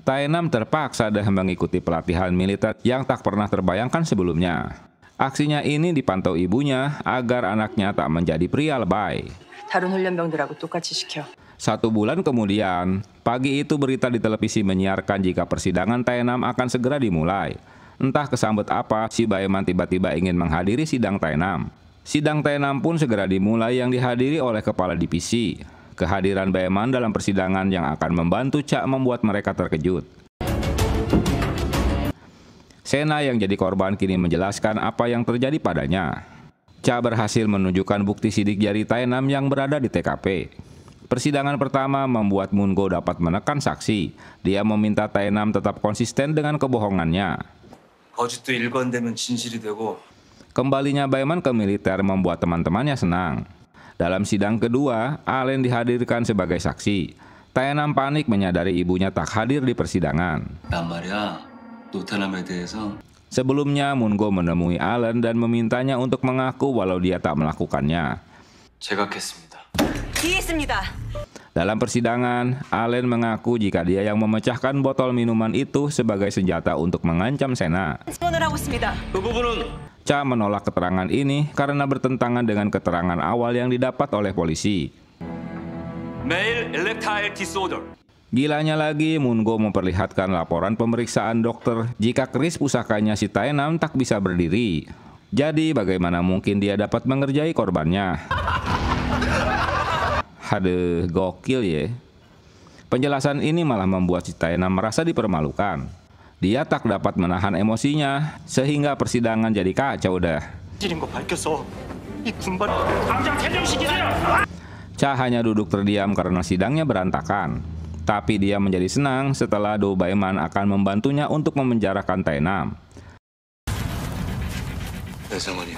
Tae-nam terpaksa dah mengikuti pelatihan militer yang tak pernah terbayangkan sebelumnya. Aksinya ini dipantau ibunya agar anaknya tak menjadi pria lebay. 다른 훈련병들하고 똑같이 시켜. 1 bulan kemudian, pagi itu berita di televisi menyiarkan jika persidangan Tae-nam akan segera dimulai. Entah kesambet apa, si Baeman tiba-tiba ingin menghadiri sidang Tae-nam. Sidang Tae-nam pun segera dimulai yang dihadiri oleh kepala divisi. Kehadiran Baeman dalam persidangan yang akan membantu Cha membuat mereka terkejut. Sena yang jadi korban kini menjelaskan apa yang terjadi padanya. Cha berhasil menunjukkan bukti sidik jari Tae-nam yang berada di TKP. Persidangan pertama membuat Moon-go dapat menekan saksi. Dia meminta Tae-nam tetap konsisten dengan kebohongannya. 거짓도 일관되면 진실이 되고 Kembalinya Baeman ke militer membuat teman-temannya senang. Dalam sidang kedua, Allen dihadirkan sebagai saksi. Tae-nam panik menyadari ibunya tak hadir di persidangan. 난 말이야 노태남에 대해서 Sebelumnya, Moon-go menemui Allen dan memintanya untuk mengaku walau dia tak melakukannya. 제각했습니다. Dalam persidangan, Allen mengaku jika dia yang memecahkan botol minuman itu sebagai senjata untuk mengancam Sena. 그 부분은 Cha menolak keterangan ini karena bertentangan dengan keterangan awal yang didapat oleh polisi. 메일 엘렉타일 디스오더 Gilanya lagi, Moon-go memperlihatkan laporan pemeriksaan dokter jika keris pusakanya si Tae-nam tak bisa berdiri. Jadi bagaimana mungkin dia dapat mengerjai korbannya? Haduh, gokil ya. Penjelasan ini malah membuat si Tae-nam merasa dipermalukan. Dia tak dapat menahan emosinya, sehingga persidangan jadi kacau dah. 찔인 거 밝혔어. 이 군발 Cha hanya duduk terdiam karena sidangnya berantakan. Tapi dia menjadi senang setelah Do Baeman akan membantunya untuk memenjarakan Tae-nam. 배상원이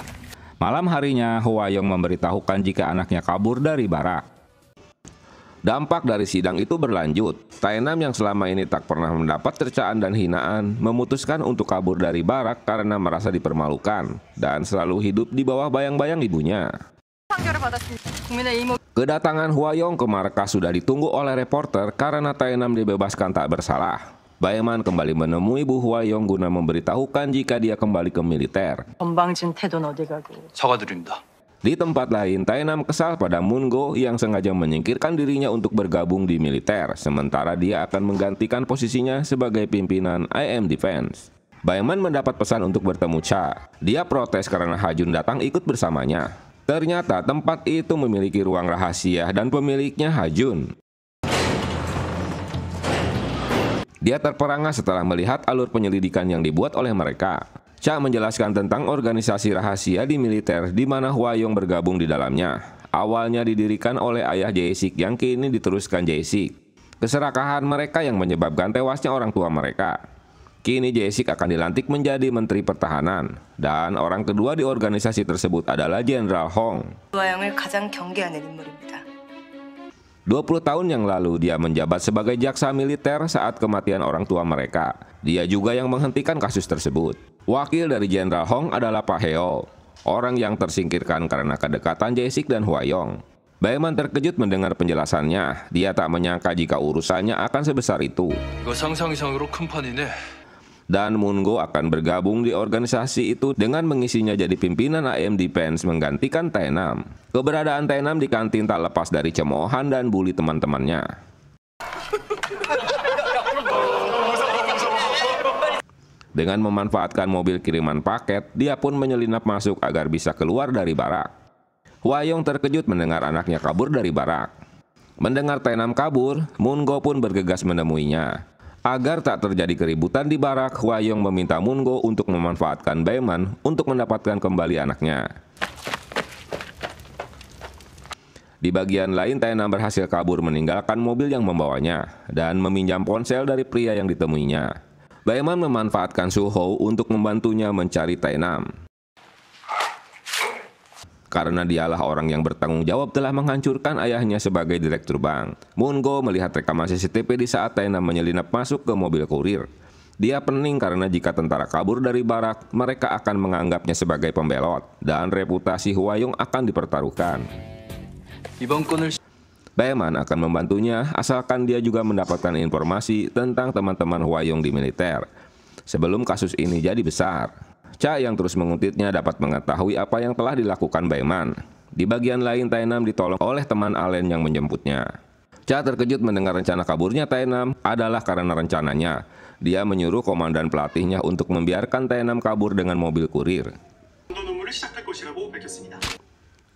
Malam harinya, Hwa-yong memberitahukan jika anaknya kabur dari barak. Dampak dari sidang itu berlanjut. Tae-nam yang selama ini tak pernah mendapat cercaan dan hinaan, memutuskan untuk kabur dari barak karena merasa dipermalukan dan selalu hidup di bawah bayang-bayang ibunya. Kedatangan Hwa-yong ke markas sudah ditunggu oleh reporter karena Tae-nam dibebaskan tak bersalah. Baeman kembali menemui Bu Hwa-yong guna memberitahukan jika dia kembali ke militer. 건방진 태도는 어디 가고. 사과드립니다. Di tempat lain, Tae-nam kesal pada Moon-go yang sengaja menyingkirkan dirinya untuk bergabung di militer, sementara dia akan menggantikan posisinya sebagai pimpinan IM Defense. Baeman mendapat pesan untuk bertemu Cha. Dia protes karena Ha-jun datang ikut bersamanya. Ternyata tempat itu memiliki ruang rahasia dan pemiliknya Ha-jun. Dia terperangah setelah melihat alur penyelidikan yang dibuat oleh mereka. Cha menjelaskan tentang organisasi rahasia di militer di mana Hwa-yong bergabung di dalamnya. Awalnya didirikan oleh ayah Jae-sik yang kini diteruskan Jae-sik. Keserakahan mereka yang menyebabkan tewasnya orang tua mereka. Kini Jae-sik akan dilantik menjadi Menteri Pertahanan. Dan orang kedua di organisasi tersebut adalah Jenderal Hong. 2영을 가장 경계하는 인물입니다. 20 tahun yang lalu dia menjabat sebagai jaksa militer saat kematian orang tua mereka. Dia juga yang menghentikan kasus tersebut. Wakil dari Jenderal Hong adalah Pak Heo, orang yang tersingkirkan karena kedekatan Jae-sik dan Hwa-yong. Baeman terkejut mendengar penjelasannya. Dia tak menyangka jika urusannya akan sebesar itu. 이거 상상 이상으로 큰 판이네. Dan Moon-go akan bergabung di organisasi itu dengan mengisinya jadi pimpinan AM Defense menggantikan Tae-nam. Keberadaan Tae-nam di kantin tak lepas dari cemoohan dan bully teman-temannya. Dengan memanfaatkan mobil kiriman paket, dia pun menyelinap masuk agar bisa keluar dari barak. Hwa-young terkejut mendengar anaknya kabur dari barak. Mendengar Tae-nam kabur, Moon-go pun bergegas menemuinya. Agar tak terjadi keributan di barak, Hwa-young meminta Moon-go untuk memanfaatkan Baeman untuk mendapatkan kembali anaknya. Di bagian lain, Tae-nam berhasil kabur meninggalkan mobil yang membawanya dan meminjam ponsel dari pria yang ditemuinya. Baeman memanfaatkan Suho untuk membantunya mencari Tae-nam. Karena dialah orang yang bertanggung jawab telah menghancurkan ayahnya sebagai direktur bank. Moon-go melihat rekaman CCTV di saat Tae-nam menyelinap masuk ke mobil kurir. Dia pening karena jika tentara kabur dari barak, mereka akan menganggapnya sebagai pembelot dan reputasi Hwa-young akan dipertaruhkan. 이번 건을 Baeman akan membantunya asalkan dia juga mendapatkan informasi tentang teman-teman Hwa-young di militer. Sebelum kasus ini jadi besar, Cha yang terus mengutitnya dapat mengetahui apa yang telah dilakukan Baeman. Di bagian lain, Tae-nam ditolong oleh teman Allen yang menjemputnya. Cha terkejut mendengar rencana kaburnya Tae-nam adalah karena rencananya. Dia menyuruh komandan pelatihnya untuk membiarkan Tae-nam kabur dengan mobil kurir.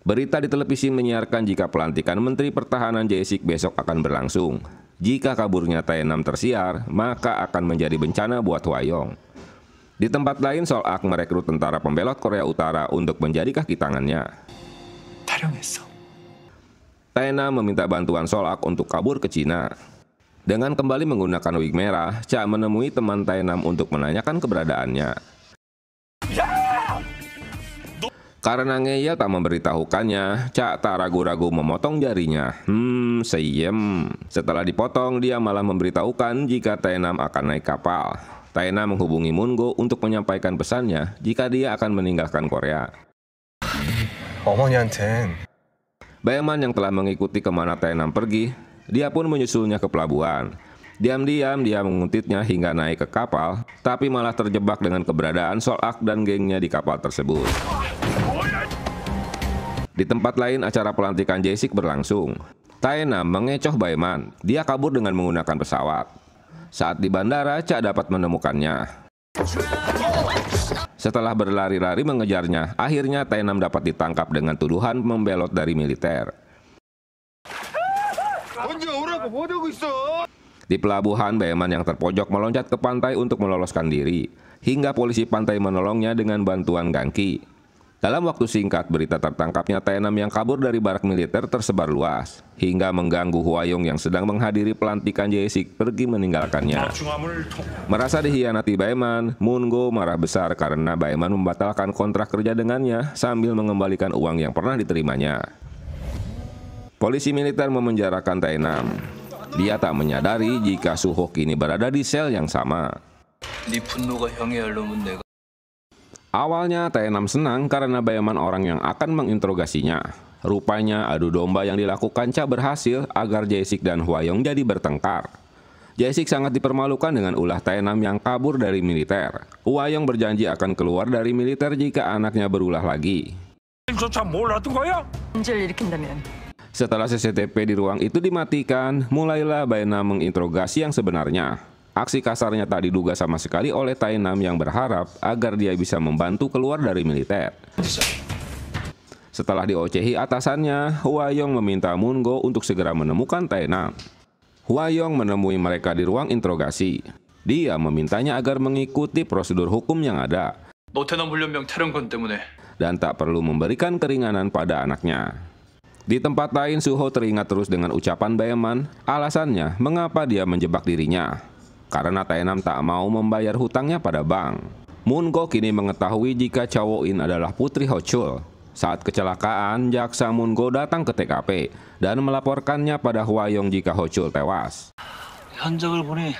Berita di televisi menyiarkan jika pelantikan Menteri Pertahanan Jae-sik besok akan berlangsung. Jika kaburnya Tae-nam tersiar, maka akan menjadi bencana buat Hwa-young. Di tempat lain, Sol-ak merekrut tentara pembelot Korea Utara untuk menjadi kaki tangannya. Tae-nam meminta bantuan Sol-ak untuk kabur ke Cina. Dengan kembali menggunakan wig merah, Cha menemui teman Tae-nam untuk menanyakan keberadaannya. Karena ngeyel tak memberitahukannya, Cha tak ragu-ragu memotong jarinya. Seiyem. Setelah dipotong, dia malah memberitahukan jika Tae-nam akan naik kapal. Tae-nam menghubungi Moon-go untuk menyampaikan pesannya jika dia akan meninggalkan Korea. 어머니한텐 Baeman yang telah mengikuti kemana Tae-nam pergi, dia pun menyusulnya ke pelabuhan. Diam-diam dia mengutitnya hingga naik ke kapal, tapi malah terjebak dengan keberadaan Sol-ak dan gengnya di kapal tersebut. Di tempat lain, acara pelantikan Jae-sik berlangsung. Tae-nam mengecoh Baeman. Dia kabur dengan menggunakan pesawat. Saat di bandara, Cha dapat menemukannya. Setelah berlari-lari mengejarnya, akhirnya Tae-nam dapat ditangkap dengan tuduhan membelot dari militer. Di pelabuhan, Baeman yang terpojok meloncat ke pantai untuk meloloskan diri, hingga polisi pantai menolongnya dengan bantuan gangki. Dalam waktu singkat, berita tertangkapnya Tae-nam yang kabur dari barak militer tersebar luas, hingga mengganggu Hwa-young yang sedang menghadiri pelantikan Jae-sik pergi meninggalkannya. Merasa dikhianati Baeman, Moon-go marah besar karena Baeman membatalkan kontrak kerja dengannya sambil mengembalikan uang yang pernah diterimanya. Polisi militer memenjarakan Tae-nam. Dia tak menyadari jika Suho kini berada di sel yang sama. 네 분노가 형의 알로면 내가 Awalnya Tae-nam senang karena Baeman orang yang akan menginterogasinya. Rupanya adu domba yang dilakukan Cha berhasil agar Jae-sik dan Hwa-young jadi bertengkar. Jae-sik sangat dipermalukan dengan ulah Tae-nam yang kabur dari militer. Hwa-young berjanji akan keluar dari militer jika anaknya berulah lagi. Setelah CCTV di ruang itu dimatikan, mulailah Baeman menginterogasi yang sebenarnya. Aksi kasarnya tak diduga sama sekali oleh Tae-nam yang berharap agar dia bisa membantu keluar dari militer. Setelah diocehi atasannya, Hwa-young meminta Moon-go untuk segera menemukan Tae-nam. Hwa-young menemui mereka di ruang interogasi. Dia memintanya agar mengikuti prosedur hukum yang ada 노태남 훈련병 테러건 때문에 dan tak perlu memberikan keringanan pada anaknya. Di tempat lain, Suho teringat terus dengan ucapan Baeman, alasannya mengapa dia menjebak dirinya. Karena Tae-nam tak mau membayar hutangnya pada bank. Moon-go kini mengetahui jika Cha Wo-in adalah putri Ho-chul. Saat kecelakaan, jaksa Moon-go datang ke TKP dan melaporkannya pada Hwa-young jika Ho-chul tewas. 현장을 보니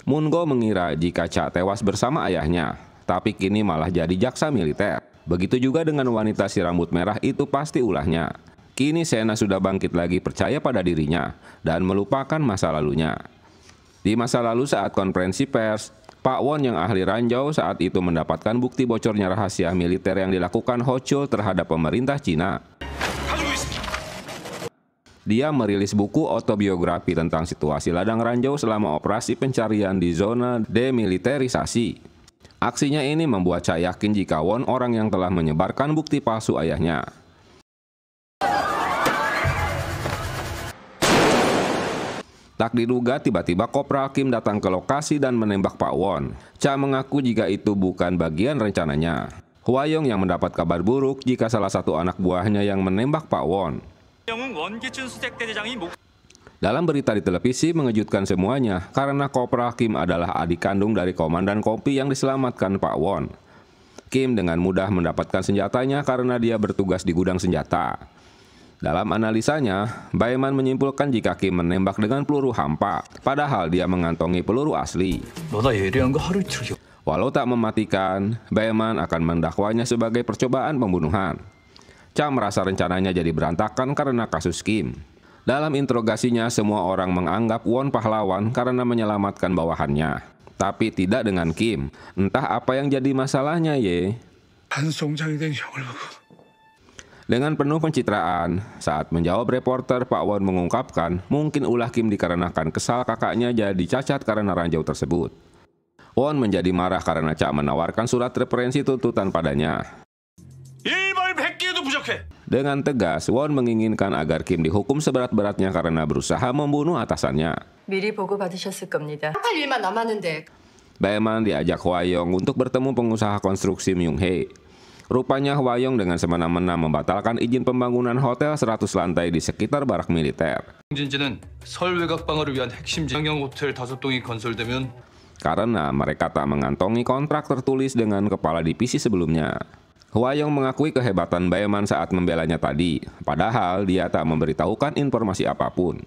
Moon-go mengira jika Cha tewas bersama ayahnya, tapi kini malah jadi jaksa militer. Begitu juga dengan wanita si rambut merah itu pasti ulahnya. Kini Sena sudah bangkit lagi percaya pada dirinya dan melupakan masa lalunya. Di masa lalu saat konferensi pers, Pak Won yang ahli ranjau saat itu mendapatkan bukti bocornya rahasia militer yang dilakukan Ho Chul terhadap pemerintah Cina. Dia merilis buku autobiografi tentang situasi ladang ranjau selama operasi pencarian di zona demiliterisasi. Aksinya ini membuat Cha yakin jika Won orang yang telah menyebarkan bukti palsu ayahnya. Tak diduga tiba-tiba Kopral Kim datang ke lokasi dan menembak Pak Won. Cha mengaku jika itu bukan bagian rencananya. Hwayong yang mendapat kabar buruk jika salah satu anak buahnya yang menembak Pak Won. Dalam berita di televisi mengejutkan semuanya karena Kopral Kim adalah adik kandung dari komandan Kopi yang diselamatkan Pak Won. Kim dengan mudah mendapatkan senjatanya karena dia bertugas di gudang senjata. Dalam analisanya, Baeman menyimpulkan jika Kim menembak dengan peluru hampa, padahal dia mengantongi peluru asli. Walau tak mematikan, Baeman akan mendakwanya sebagai percobaan pembunuhan. Cha merasa rencananya jadi berantakan karena kasus Kim. Dalam interogasinya, semua orang menganggap Won pahlawan karena menyelamatkan bawahannya. Tapi tidak dengan Kim. Entah apa yang jadi masalahnya, ye. Dengan penuh pencitraan, saat menjawab reporter, Pak Won mengungkapkan mungkin ulah Kim dikarenakan kesal kakaknya jadi cacat karena ranjau tersebut. Won menjadi marah karena Cha menawarkan surat referensi tuntutan padanya. Dengan tegas, Won menginginkan agar Kim dihukum seberat-beratnya karena berusaha membunuh atasannya. 미리 보고받으셨을 겁니다. 할 일만 남았는데. Baeman diajak Hwayong untuk bertemu pengusaha konstruksi Myung Hae. Rupanya Hwayong dengan semena-mena membatalkan izin pembangunan hotel 100 lantai di sekitar barak militer. 진지는 설 외곽 방어를 위한 핵심 장형 호텔 5동이 건설되면 Karena mereka tak mengantongi kontrak tertulis dengan kepala divisi sebelumnya. Hwayong mengakui kehebatan Baeman saat membelanya tadi, padahal dia tak memberitahukan informasi apapun.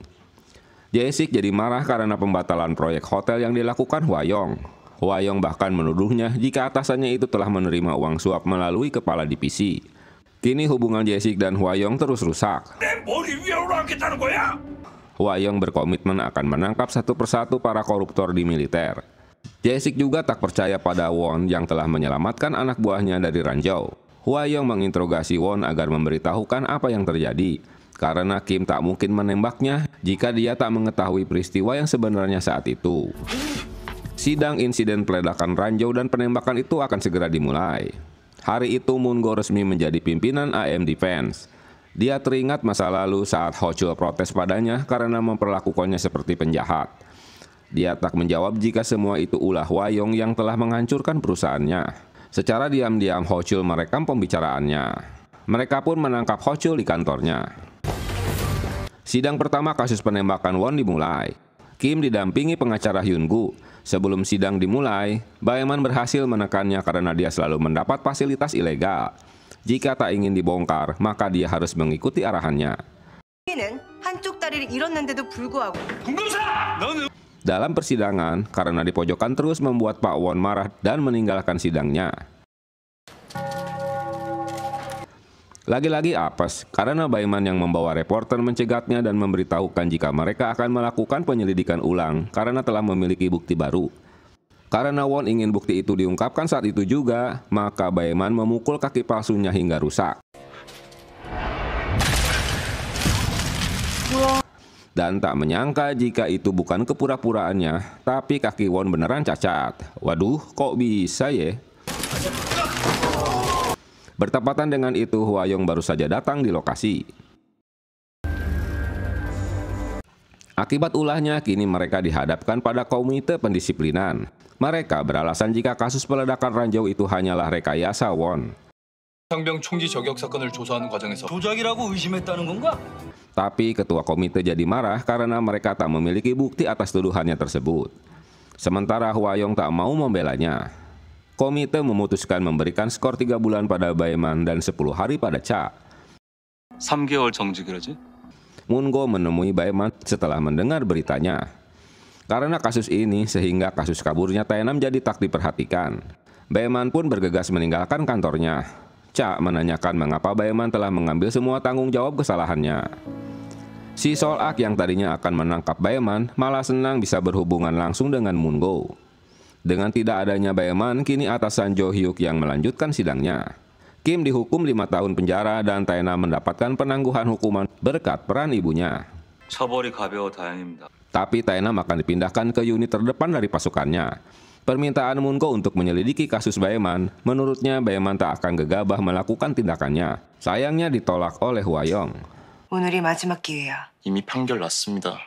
Jae-sik jadi marah karena pembatalan proyek hotel yang dilakukan Hwayong. Hwayong bahkan menuduhnya jika atasannya itu telah menerima uang suap melalui kepala divisi. Kini hubungan Jae-sik dan Hwayong terus rusak. Hwayong berkomitmen akan menangkap satu persatu para koruptor di militer. Jae-sik juga tak percaya pada Won yang telah menyelamatkan anak buahnya dari ranjau. Hwayong menginterogasi Won agar memberitahukan apa yang terjadi, karena Kim tak mungkin menembaknya jika dia tak mengetahui peristiwa yang sebenarnya saat itu. Sidang insiden peledakan ranjau dan penembakan itu akan segera dimulai. Hari itu Moon-go resmi menjadi pimpinan AM Defense. Dia teringat masa lalu saat Ho Chul protes padanya karena memperlakukannya seperti penjahat. Dia tak menjawab jika semua itu ulah Hwayong yang telah menghancurkan perusahaannya. Secara diam-diam Ho Chul merekam pembicaraannya. Mereka pun menangkap Ho Chul di kantornya. Sidang pertama kasus penembakan Won dimulai. Kim didampingi pengacara Hyun-gu. Sebelum sidang dimulai, Baeman berhasil menekannya karena dia selalu mendapat fasilitas ilegal. Jika tak ingin dibongkar, maka dia harus mengikuti arahannya. 한쪽 다리를 잃었는데도 불구하고 Dalam persidangan, karena di pojokan terus membuat Pak Won marah dan meninggalkan sidangnya. Lagi-lagi apes, karena Baeman yang membawa reporter mencegatnya dan memberitahukan jika mereka akan melakukan penyelidikan ulang karena telah memiliki bukti baru. Karena Won ingin bukti itu diungkapkan saat itu juga, maka Baeman memukul kaki palsunya hingga rusak. Dan tak menyangka jika itu bukan kepura-puraannya, tapi kaki Won beneran cacat. Waduh, kok bisa ya? Bertepatan dengan itu, Hwayong baru saja datang di lokasi. Akibat ulahnya, kini mereka dihadapkan pada komite pendisiplinan. Mereka beralasan jika kasus peledakan ranjau itu hanyalah rekayasa Won. 상병 총기 저격 사건을 조사하는 과정에서 조작이라고 의심했다는 건가? Tapi ketua komite jadi marah karena mereka tak memiliki bukti atas tuduhannya tersebut. Sementara Hwayong tak mau membelanya. Komite memutuskan memberikan skor 3 bulan pada Baeman dan 10 hari pada Cha. 3개월 정직이라지? Moon-go menemui Baeman setelah mendengar beritanya. Karena kasus ini sehingga kasus kaburnya Tae-nam jadi tak diperhatikan. Baeman pun bergegas meninggalkan kantornya. Cha menanyakan mengapa Baeman telah mengambil semua tanggung jawab kesalahannya. Si Sol-ak yang tadinya akan menangkap Baeman malah senang bisa berhubungan langsung dengan Moon-go. Dengan tidak adanya Baeman, kini atasan Jo Hyuk yang melanjutkan sidangnya. Kim dihukum 5 tahun penjara dan Tae-nam mendapatkan penangguhan hukuman berkat peran ibunya. 처벌이 가벼워 다행입니다. Tapi Tae-nam akan dipindahkan ke unit terdepan dari pasukannya. Permintaan Moon-go untuk menyelidiki kasus Baeman, menurutnya Baeman tak akan gegabah melakukan tindakannya. Sayangnya ditolak oleh Hwa-young. 오늘이 마지막 기회야. 이미 판결 났습니다.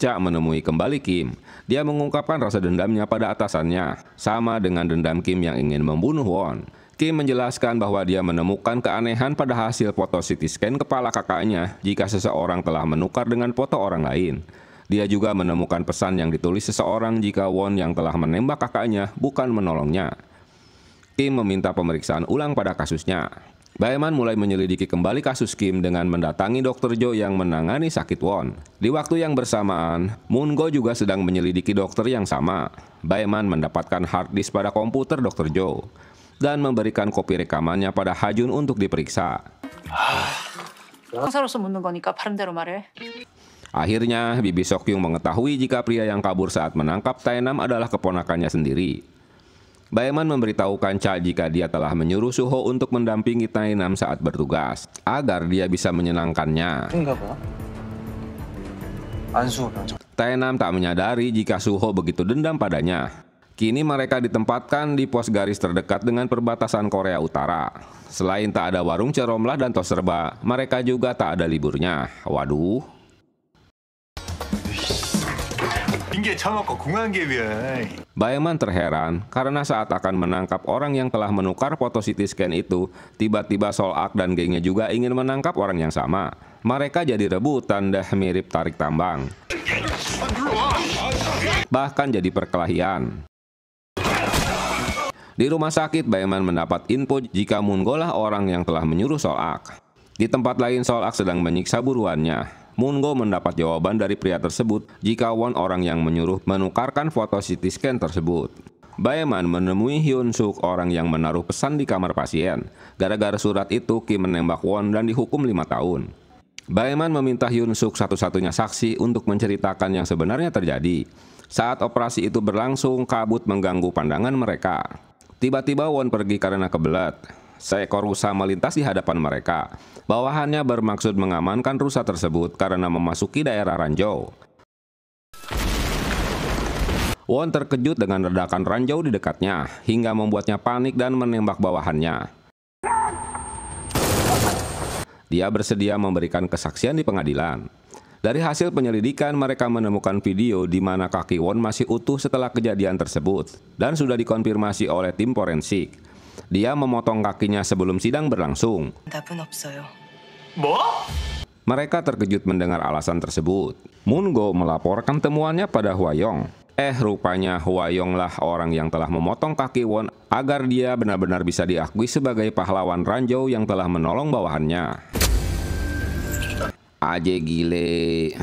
Cha menemui kembali Kim. Dia mengungkapkan rasa dendamnya pada atasannya, sama dengan dendam Kim yang ingin membunuh Won. Kim menjelaskan bahwa dia menemukan keanehan pada hasil foto CT scan kepala kakaknya jika seseorang telah menukar dengan foto orang lain. Dia juga menemukan pesan yang ditulis seseorang jika Won yang telah menembak kakaknya bukan menolongnya. Kim meminta pemeriksaan ulang pada kasusnya. Baeman mulai menyelidiki kembali kasus Kim dengan mendatangi Dr. Jo yang menangani sakit Won. Di waktu yang bersamaan, Moon-go juga sedang menyelidiki dokter yang sama. Baeman mendapatkan hard disk pada komputer Dr. Jo dan memberikan kopi rekamannya pada Ha-jun untuk diperiksa. 형사로서 묻는 거니까 바른 대로 말해. Akhirnya, Bibi Sok-yung mengetahui jika pria yang kabur saat menangkap Tae-nam adalah keponakannya sendiri. Baeman memberitahukan Cha jika dia telah menyuruh Suho untuk mendampingi Tae-nam saat bertugas, agar dia bisa menyenangkannya. Tae-nam tak menyadari jika Suho begitu dendam padanya. Kini mereka ditempatkan di pos garis terdekat dengan perbatasan Korea Utara. Selain tak ada warung ceromlah dan tos serba, mereka juga tak ada liburnya. Waduh. Baeman terheran karena saat akan menangkap orang yang telah menukar foto CT scan itu, tiba-tiba Sol-ak dan gengnya juga ingin menangkap orang yang sama. Mereka jadi rebutan dah mirip tarik tambang. Bahkan jadi perkelahian. Di rumah sakit, Baeman mendapat info jika Moon-go lah orang yang telah menyuruh Sol-ak. Di tempat lain, Sol-ak sedang menyiksa buruannya. Moon-go mendapat jawaban dari pria tersebut jika Won orang yang menyuruh menukarkan foto CT scan tersebut. Baeman menemui Hyun-suk, orang yang menaruh pesan di kamar pasien. Gara-gara surat itu, Kim menembak Won dan dihukum 5 tahun. Baeman meminta Hyun-suk satu-satunya saksi untuk menceritakan yang sebenarnya terjadi. Saat operasi itu berlangsung, kabut mengganggu pandangan mereka. Tiba-tiba Won pergi karena kebelet. Seekor rusa melintas di hadapan mereka. Bawahannya bermaksud mengamankan rusa tersebut karena memasuki daerah ranjau. Won terkejut dengan ledakan ranjau di dekatnya, hingga membuatnya panik dan menembak bawahannya. Dia bersedia memberikan kesaksian di pengadilan. Dari hasil penyelidikan, mereka menemukan video di mana kaki Won masih utuh setelah kejadian tersebut dan sudah dikonfirmasi oleh tim forensik. Dia memotong kakinya sebelum sidang berlangsung. Mereka terkejut mendengar alasan tersebut. Moon-go melaporkan temuannya pada Hwa-young. Rupanya Hwa-young lah orang yang telah memotong kaki Won agar dia benar-benar bisa diakui sebagai pahlawan ranjau yang telah menolong bawahannya. Aje gile.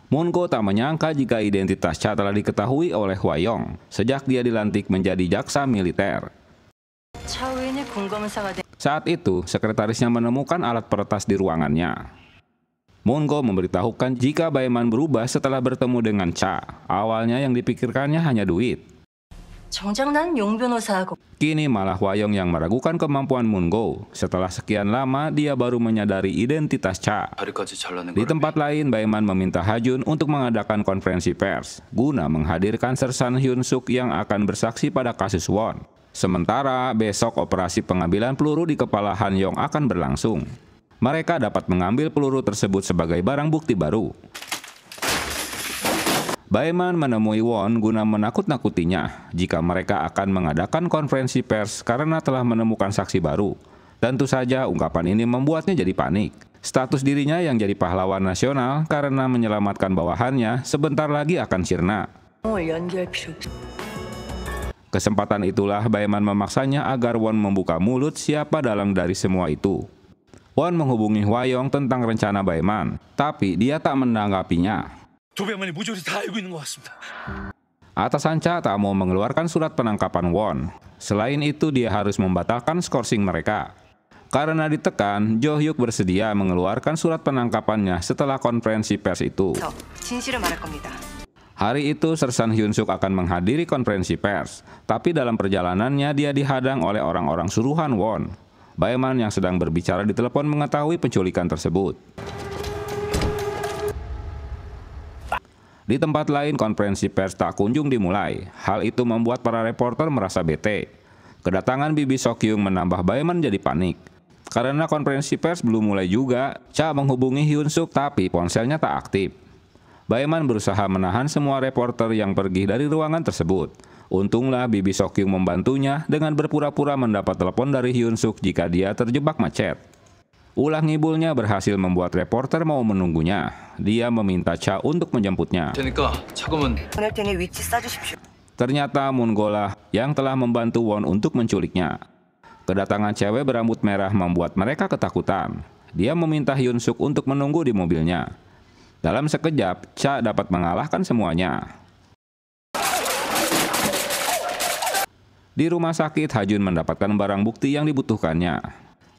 Moon-go tak menyangka jika identitas Cha telah diketahui oleh Hwa-young sejak dia dilantik menjadi jaksa militer. Saat itu, sekretarisnya menemukan alat peretas di ruangannya. Moon-go memberitahukan jika Baeman berubah setelah bertemu dengan Cha. Awalnya yang dipikirkannya hanya duit. Kini malah Hwa-young yang meragukan kemampuan Moon-go. Setelah sekian lama, dia baru menyadari identitas Cha. Di tempat lain, Baeman meminta Ha-jun untuk mengadakan konferensi pers guna menghadirkan Sersan Hyun-suk yang akan bersaksi pada kasus Won. Sementara besok operasi pengambilan peluru di kepala Han-yong akan berlangsung. Mereka dapat mengambil peluru tersebut sebagai barang bukti baru. Baeman menemui Won guna menakut-nakutinya jika mereka akan mengadakan konferensi pers karena telah menemukan saksi baru. Tentu saja ungkapan ini membuatnya jadi panik. Status dirinya yang jadi pahlawan nasional karena menyelamatkan bawahannya sebentar lagi akan sirna. Kesempatan itulah Baeman memaksanya agar Won membuka mulut siapa dalang dari semua itu. Won menghubungi Hwa-young tentang rencana Baeman, tapi dia tak menanggapinya. Atasan Cha tak mau mengeluarkan surat penangkapan Won. Selain itu, dia harus membatalkan skorsing mereka. Karena ditekan, Jo Hyuk bersedia mengeluarkan surat penangkapannya setelah konferensi pers itu. 진실을 말할 겁니다. Hari itu Sersan Hyun Suk akan menghadiri konferensi pers, tapi dalam perjalanannya dia dihadang oleh orang-orang suruhan Won. Baeman yang sedang berbicara di telepon mengetahui penculikan tersebut. Di tempat lain konferensi pers tak kunjung dimulai. Hal itu membuat para reporter merasa bete. Kedatangan Bibi Sok-hyung menambah Baeman jadi panik. Karena konferensi pers belum mulai juga, Cha menghubungi Hyun Suk tapi ponselnya tak aktif. Baeman berusaha menahan semua reporter yang pergi dari ruangan tersebut. Untunglah Bibi Sok-hyung membantunya dengan berpura-pura mendapat telepon dari Hyun Suk jika dia terjebak macet. Ulah ngibulnya berhasil membuat reporter mau menunggunya. Dia meminta Cha untuk menjemputnya. 되니까 차검은 보낼 테니 위치 싸주십시오. Ternyata Moon-go lah yang telah membantu Won untuk menculiknya. Kedatangan cewek berambut merah membuat mereka ketakutan. Dia meminta Hyun Suk untuk menunggu di mobilnya. Dalam sekejap, Cha dapat mengalahkan semuanya. Di rumah sakit, Ha-jun mendapatkan barang bukti yang dibutuhkannya.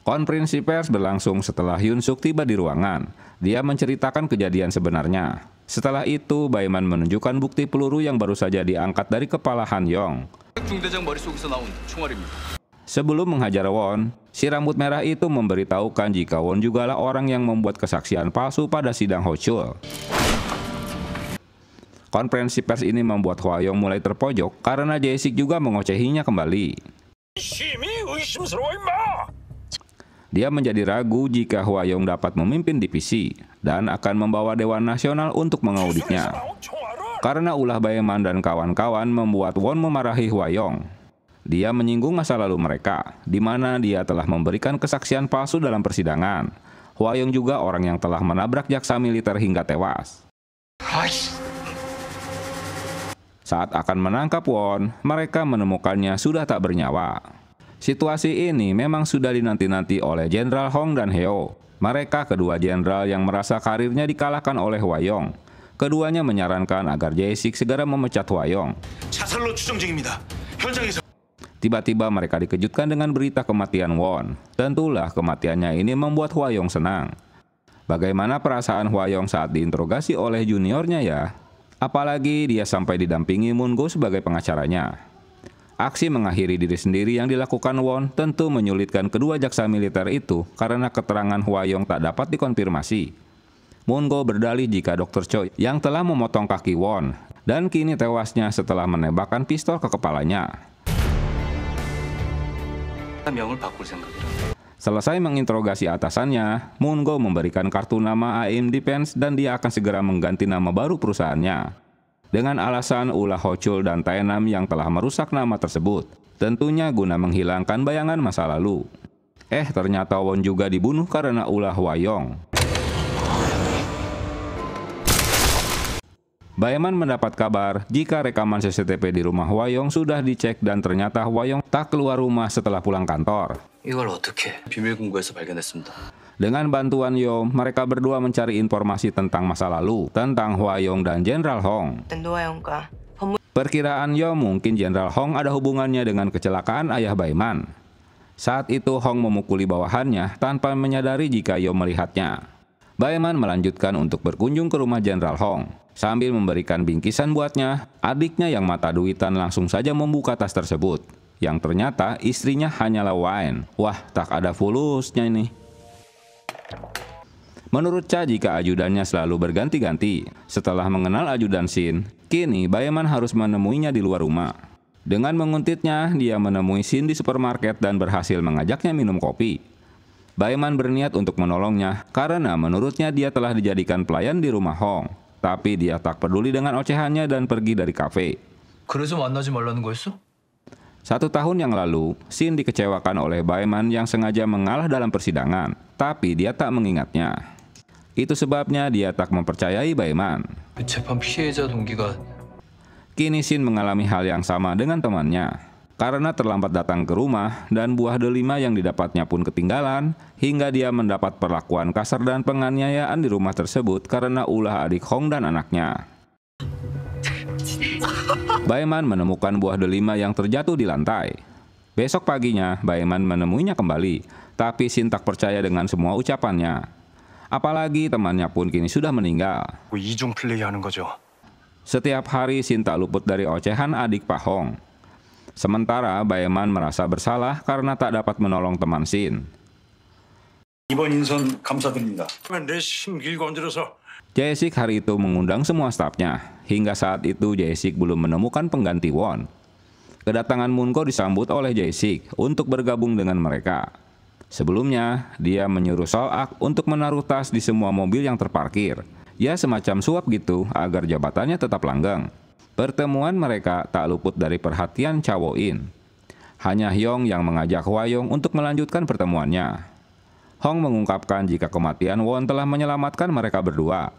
Konferensi pers berlangsung setelah Hyun Suk tiba di ruangan. Dia menceritakan kejadian sebenarnya. Setelah itu, Baeman menunjukkan bukti peluru yang baru saja diangkat dari kepala Han Yong. 중대장 머릿속에서 나온 총알입니다. Sebelum menghajar Won, si rambut merah itu memberitahukan jika Won jugalah orang yang membuat kesaksian palsu pada sidang Hochul. Konferensi pers ini membuat Hwa Yong mulai terpojok karena Jae-sik juga mengocehinya kembali. Dia menjadi ragu jika Hwa Yong dapat memimpin divisi dan akan membawa Dewan Nasional untuk mengauditnya. Karena ulah Baeman dan kawan-kawan membuat Won memarahi Hwa Yong. Dia menyinggung masa lalu mereka, di mana dia telah memberikan kesaksian palsu dalam persidangan. Hwa Yong juga orang yang telah menabrak jaksa militer hingga tewas. Saat akan menangkap Won, mereka menemukannya sudah tak bernyawa. Situasi ini memang sudah dinanti-nanti oleh Jenderal Hong dan Heo. Mereka kedua jenderal yang merasa karirnya dikalahkan oleh Hwa Yong. Keduanya menyarankan agar Jae-sik segera memecat Hwa Yong. 자살로 추정 중입니다. 현장에서 Tiba-tiba mereka dikejutkan dengan berita kematian Won. Tentulah kematiannya ini membuat Hwa Yong senang. Bagaimana perasaan Hwa Yong saat diinterogasi oleh juniornya ya? Apalagi dia sampai didampingi Moon-go sebagai pengacaranya. Aksi mengakhiri diri sendiri yang dilakukan Won tentu menyulitkan kedua jaksa militer itu karena keterangan Hwa Yong tak dapat dikonfirmasi. Moon-go berdalih jika Dr. Choi yang telah memotong kaki Won dan kini tewasnya setelah menembakkan pistol ke kepalanya. 명을 바꿀 생각이라. Selesai menginterogasi atasannya, Moon-go memberikan kartu nama AIM Defense dan dia akan segera mengganti nama baru perusahaannya. Dengan alasan ulah Hochul dan Taenam yang telah merusak nama tersebut, tentunya guna menghilangkan bayangan masa lalu. Ternyata Won juga dibunuh karena ulah Hwa Yong. Baeman mendapat kabar jika rekaman CCTV di rumah Hwa Yong sudah dicek dan ternyata Hwa Yong tak keluar rumah setelah pulang kantor. 이걸 어떻게 비밀 금고에서 발견했습니다. Dengan bantuan Yo, mereka berdua mencari informasi tentang masa lalu, tentang Hwa Yong dan Jenderal Hong. 노아영과 법무 Perkiraan Yo mungkin Jenderal Hong ada hubungannya dengan kecelakaan ayah Baeman. Saat itu Hong memukuli bawahannya tanpa menyadari jika Yo melihatnya. Baeman melanjutkan untuk berkunjung ke rumah Jenderal Hong. Sambil memberikan bingkisan buatnya, adiknya yang mata duitan langsung saja membuka tas tersebut. Yang ternyata istrinya hanyalah Waen. Wah, tak ada fulusnya ini. Menurut Cha, jika ajudannya selalu berganti-ganti. Setelah mengenal ajudan Shin, kini Baeman harus menemuinya di luar rumah. Dengan menguntitnya, dia menemui Shin di supermarket dan berhasil mengajaknya minum kopi. Baeman berniat untuk menolongnya karena menurutnya dia telah dijadikan pelayan di rumah Hong. Tapi dia tak peduli dengan ocehannya dan pergi dari kafe. 그래서 만나지 말라는 거였어? 1 tahun yang lalu, Shin dikecewakan oleh Baeman yang sengaja mengalah dalam persidangan, tapi dia tak mengingatnya. Itu sebabnya dia tak mempercayai Baeman. 그 재판 피해자 동기가 Kini Shin mengalami hal yang sama dengan temannya. Karena terlambat datang ke rumah dan buah delima yang didapatnya pun ketinggalan, hingga dia mendapat perlakuan kasar dan penganiayaan di rumah tersebut karena ulah adik Hong dan anaknya. Baeman menemukan buah delima yang terjatuh di lantai. Besok paginya, Baeman menemuinya kembali. Tapi Shin tak percaya dengan semua ucapannya. Apalagi temannya pun kini sudah meninggal. 이중 플레이하는 거죠. Setiap hari Shin tak luput dari ocehan adik Pak Hong. Sementara Baeman merasa bersalah karena tak dapat menolong teman Shin. 이번 인선 감사드립니다. 내 심길 건드려서 Jae-sik hari itu mengundang semua stafnya. Hingga saat itu Jae-sik belum menemukan pengganti Won. Kedatangan Moon-go disambut oleh Jae-sik untuk bergabung dengan mereka. Sebelumnya, dia menyuruh Sol-ak untuk menaruh tas di semua mobil yang terparkir. Ya semacam suap gitu agar jabatannya tetap langgeng. Pertemuan mereka tak luput dari perhatian Cha Wo-in. Hanya Hyung yang mengajak Hwa-young untuk melanjutkan pertemuannya. Hong mengungkapkan jika kematian Won telah menyelamatkan mereka berdua.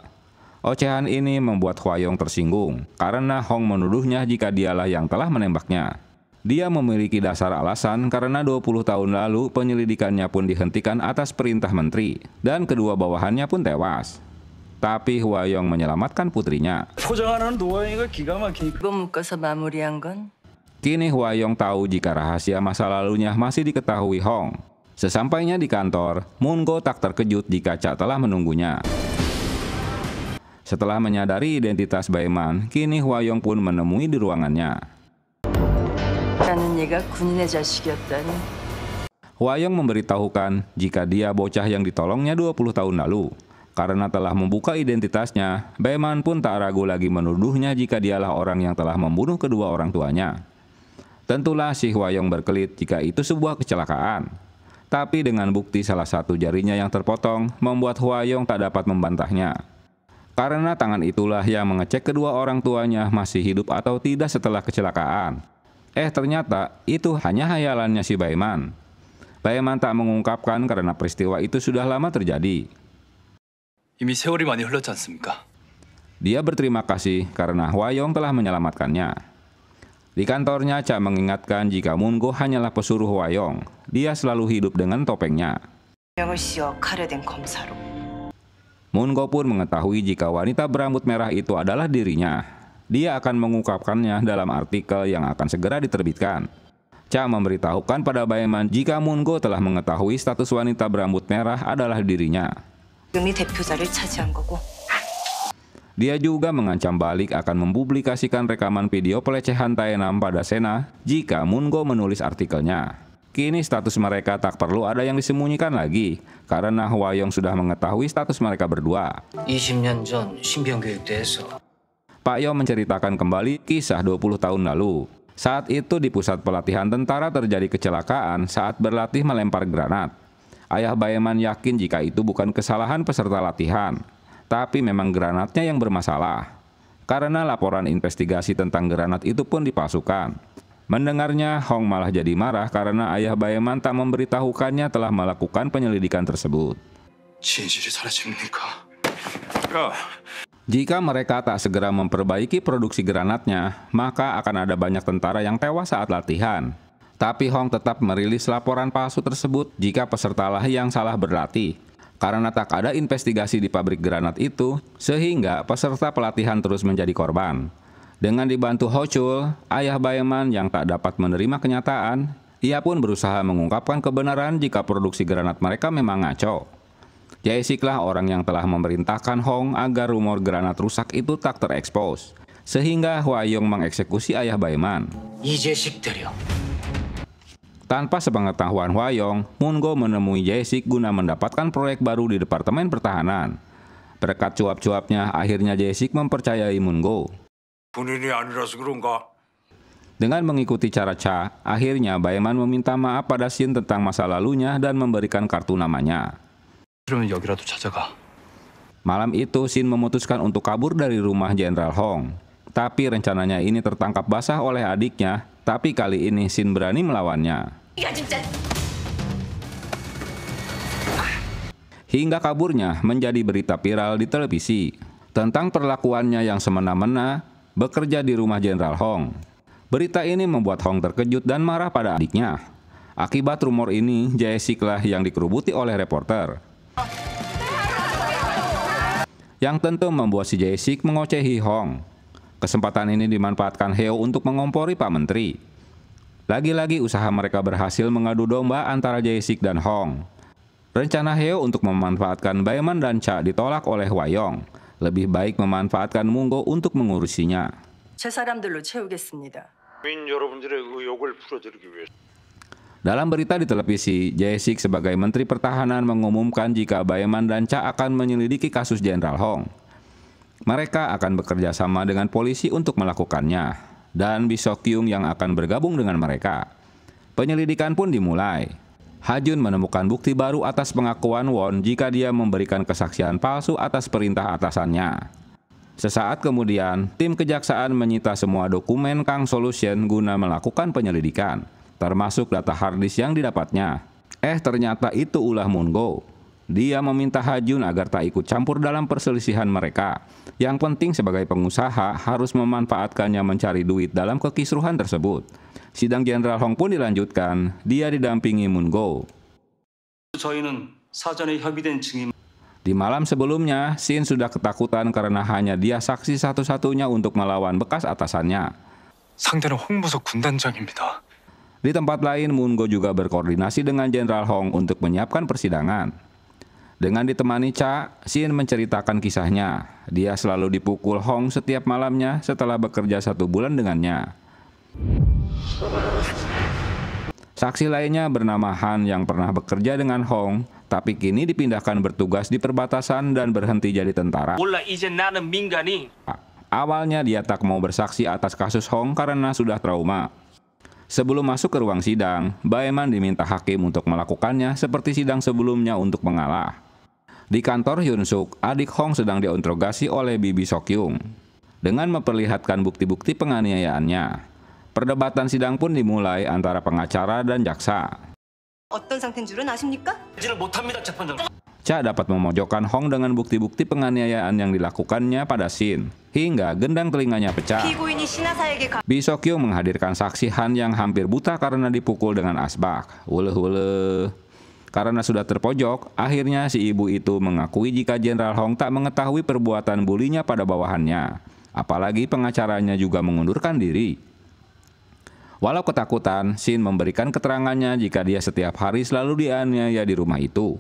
Ocehan ini membuat Hwa-young tersinggung karena Hong menuduhnya jika dialah yang telah menembaknya. Dia memiliki dasar alasan karena 20 tahun lalu penyelidikannya pun dihentikan atas perintah menteri dan kedua bawahannya pun tewas. Tapi Hwa-young menyelamatkan putrinya. 포장하는 노하우가 기가 막히니까. 이거 묶어서 마무리한 건 Kini Hwa-young tahu jika rahasia masa lalunya masih diketahui Hong. Sesampainya di kantor, Moon-go tak terkejut jika Cha telah menunggunya. Setelah menyadari identitas Baeman, kini Hwa-young pun menemui di ruangannya. 라는 얘가 군인의 자식이었다니. Hwa-young memberitahukan jika dia bocah yang ditolongnya 20 tahun lalu. Karena telah membuka identitasnya, Baeman pun tak ragu lagi menuduhnya jika dialah orang yang telah membunuh kedua orang tuanya. Tentulah si Hwa-young berkelit jika itu sebuah kecelakaan. Tapi dengan bukti salah satu jarinya yang terpotong, membuat Hwa-young tak dapat membantahnya. Karena tangan itulah yang mengecek kedua orang tuanya masih hidup atau tidak setelah kecelakaan. Ternyata itu hanya hayalannya si Baeman. Baeman tak mengungkapkan karena peristiwa itu sudah lama terjadi. 이미 세월이 많이 흘렀지 않습니까? Dia berterima kasih karena Hwa-young telah menyelamatkannya. Di kantornya, Cha mengingatkan jika Moon-go hanyalah pesuruh Hwa-young. Dia selalu hidup dengan topengnya. 명을 씨 역할에 된 검사로. Moon-go pun mengetahui jika wanita berambut merah itu adalah dirinya. Dia akan mengungkapkannya dalam artikel yang akan segera diterbitkan. Cha memberitahukan pada Baeman jika Moon-go telah mengetahui status wanita berambut merah adalah dirinya. 금이 대표 자리를 차지한 거고. Dia juga mengancam balik akan mempublikasikan rekaman video pelecehan Tae-nam pada Sena jika Moon-go menulis artikelnya. Kini status mereka tak perlu ada yang disembunyikan lagi karena Hwa-young sudah mengetahui status mereka berdua. 20년 전 신병교육대에서 Pak Yo menceritakan kembali kisah 20 tahun lalu. Saat itu di pusat pelatihan tentara terjadi kecelakaan saat berlatih melempar granat. Ayah Baeman yakin jika itu bukan kesalahan peserta latihan, tapi memang granatnya yang bermasalah. Karena laporan investigasi tentang granat itu pun dipalsukan. Mendengarnya, Hong malah jadi marah karena ayah Baeman tak memberitahukannya telah melakukan penyelidikan tersebut. 진실이 사라집니까? Jika mereka tak segera memperbaiki produksi granatnya, maka akan ada banyak tentara yang tewas saat latihan. Tapi Hong tetap merilis laporan palsu tersebut jika pesertalah yang salah berlatih. Karena tak ada investigasi di pabrik granat itu, sehingga peserta pelatihan terus menjadi korban. Dengan dibantu Ho Chul, ayah Baeman yang tak dapat menerima kenyataan, ia pun berusaha mengungkapkan kebenaran jika produksi granat mereka memang ngaco. Jae-siklah orang yang telah memerintahkan Hong agar rumor granat rusak itu tak terekspos, sehingga Hwa-young mengeksekusi ayah Baeman. 이재식 대령. Tanpa sepengetahuan Hwa-young, Moon-go menemui Jae-sik guna mendapatkan proyek baru di Departemen Pertahanan. Berkat cuap-cuapnya, akhirnya Jae-sik mempercayai Moon-go. 본인이 아니라서 그런가? Dengan mengikuti cara Cha, akhirnya Baeman meminta maaf pada Shin tentang masa lalunya dan memberikan kartu namanya. 그러면 여기라도 찾아가. Malam itu, Shin memutuskan untuk kabur dari rumah Jenderal Hong. Tapi rencananya ini tertangkap basah oleh adiknya, tapi kali ini Shin berani melawannya. Hingga kaburnya menjadi berita viral di televisi tentang perlakuannya yang semena-mena bekerja di rumah Jenderal Hong. Berita ini membuat Hong terkejut dan marah pada adiknya. Akibat rumor ini, Jae-siklah yang dikerubuti oleh reporter. Yang tentu membuat si Jae-sik mengocehi Hong. Kesempatan ini dimanfaatkan Heo untuk mengompori Pak Menteri. Lagi-lagi usaha mereka berhasil mengadu domba antara Jae-sik dan Hong. Rencana Heo untuk memanfaatkan Baeman dan Cha ditolak oleh Hwa-young. Lebih baik memanfaatkan Mungo untuk mengurusinya. 제 사람들로 채우겠습니다. 국민 여러분들의 의혹을 풀어드리기 위해서. Dalam berita di televisi, Jae-sik sebagai Menteri Pertahanan mengumumkan jika Baeman dan Cha akan menyelidiki kasus Jenderal Hong. Mereka akan bekerja sama dengan polisi untuk melakukannya, dan Lee Sok-kyung yang akan bergabung dengan mereka. Penyelidikan pun dimulai. Ha-jun menemukan bukti baru atas pengakuan Won jika dia memberikan kesaksian palsu atas perintah atasannya. Sesaat kemudian, tim kejaksaan menyita semua dokumen Kang Solution guna melakukan penyelidikan, termasuk data harddisk yang didapatnya. Ternyata itu ulah Mungo. Dia meminta Ha-jun agar tak ikut campur dalam perselisihan mereka. Yang penting sebagai pengusaha harus memanfaatkannya mencari duit dalam kekisruhan tersebut. Sidang Jenderal Hong pun dilanjutkan, dia didampingi Mungo. 저희는 사전에 협의된 증인 Di malam sebelumnya, Shin sudah ketakutan karena hanya dia saksi satu-satunya untuk melawan bekas atasannya. 상대는 홍보석 군단장입니다. Di tempat lain, Mungo juga berkoordinasi dengan Jenderal Hong untuk menyiapkan persidangan. Dengan ditemani Cha, Shin menceritakan kisahnya. Dia selalu dipukul Hong setiap malamnya setelah bekerja 1 bulan dengannya. Saksi lainnya bernama Han yang pernah bekerja dengan Hong, tapi kini dipindahkan bertugas di perbatasan dan berhenti jadi tentara. Awalnya dia tak mau bersaksi atas kasus Hong karena sudah trauma. Sebelum masuk ke ruang sidang, Baeman diminta hakim untuk melakukannya seperti sidang sebelumnya untuk mengalah. Di kantor Hyun-suk, adik Hong sedang diinterogasi oleh bibi Sok-kyung. Dengan memperlihatkan bukti-bukti penganiayaannya, perdebatan sidang pun dimulai antara pengacara dan jaksa. 어떤 상태인 줄은 아십니까? Cha dapat memojokkan Hong dengan bukti-bukti penganiayaan yang dilakukannya pada Shin, hingga gendang telinganya pecah. 피고인이 신하사에게 Lee Sok-kyung menghadirkan saksi Han yang hampir buta karena dipukul dengan asbak. Wuleh. Karena sudah terpojok, akhirnya si ibu itu mengakui jika Jenderal Hong tak mengetahui perbuatan bulinya pada bawahannya. Apalagi pengacaranya juga mengundurkan diri. Walau ketakutan, Shin memberikan keterangannya jika dia setiap hari selalu dianiaya di rumah itu.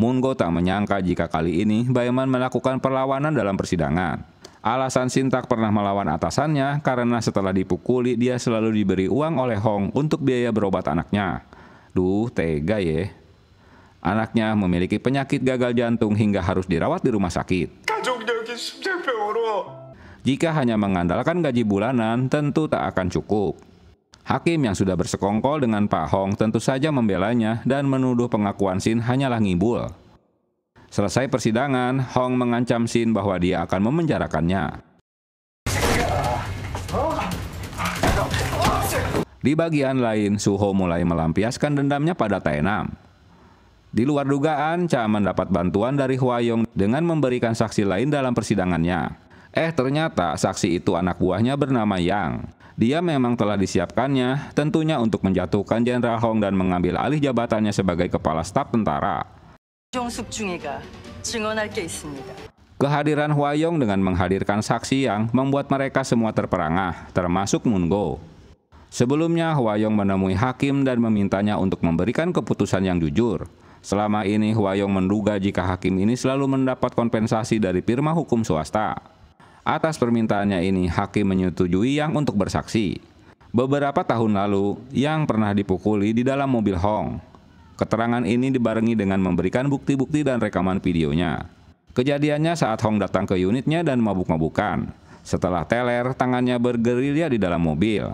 Mungo tak menyangka jika kali ini Baeman melakukan perlawanan dalam persidangan. Alasan Shin tak pernah melawan atasannya karena setelah dipukuli dia selalu diberi uang oleh Hong untuk biaya berobat anaknya. Duh, tega ya. Anaknya memiliki penyakit gagal jantung hingga harus dirawat di rumah sakit. Jika hanya mengandalkan gaji bulanan, tentu tak akan cukup. Hakim yang sudah bersekongkol dengan Pak Hong tentu saja membelanya dan menuduh pengakuan Shin hanyalah ngibul. Selesai persidangan, Hong mengancam Shin bahwa dia akan memenjarakannya. Di bagian lain, Suho mulai melampiaskan dendamnya pada Taenam. Di luar dugaan, Cha mendapat bantuan dari Hwa-young dengan memberikan saksi lain dalam persidangannya. Ternyata saksi itu anak buahnya bernama Yang. Dia memang telah disiapkannya, tentunya untuk menjatuhkan Jenderal Hong dan mengambil alih jabatannya sebagai kepala staf tentara. 정숙 중위가 증언할 게 있습니다. Kehadiran Hwa-young dengan menghadirkan saksi Yang membuat mereka semua terperangah, termasuk Mungo. Sebelumnya, Hwa-young menemui hakim dan memintanya untuk memberikan keputusan yang jujur. Selama ini, Hwa-young menduga jika hakim ini selalu mendapat kompensasi dari firma hukum swasta. Atas permintaannya ini, hakim menyetujui Yang untuk bersaksi. Beberapa tahun lalu, Yang pernah dipukuli di dalam mobil Hong. Keterangan ini dibarengi dengan memberikan bukti-bukti dan rekaman videonya. Kejadiannya saat Hong datang ke unitnya dan mabuk-mabukan. Setelah teler, tangannya bergerilya di dalam mobil.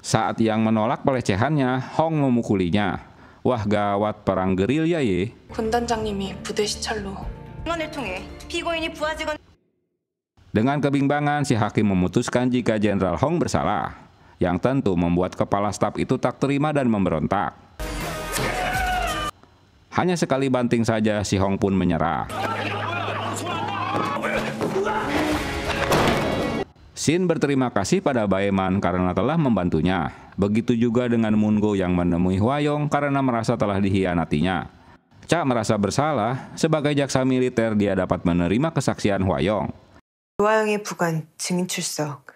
Saat Yang menolak pelecehannya, Hong memukulinya. Wah, gawat perang gerilya ye. 군단장님이 부대 시찰로 증언을 통해 피고인이 부하 직원 Dengan kebimbangan, si hakim memutuskan jika Jenderal Hong bersalah. Yang tentu membuat kepala staf itu tak terima dan memberontak. Hanya sekali banting saja si Hong pun menyerah. Shin berterima kasih pada Baeman karena telah membantunya. Begitu juga dengan Mungo yang menemui Hwa-young karena merasa telah dihianatinya. Cha merasa bersalah, sebagai jaksa militer dia dapat menerima kesaksian Hwa-young. 노아영의 부관 증인 출석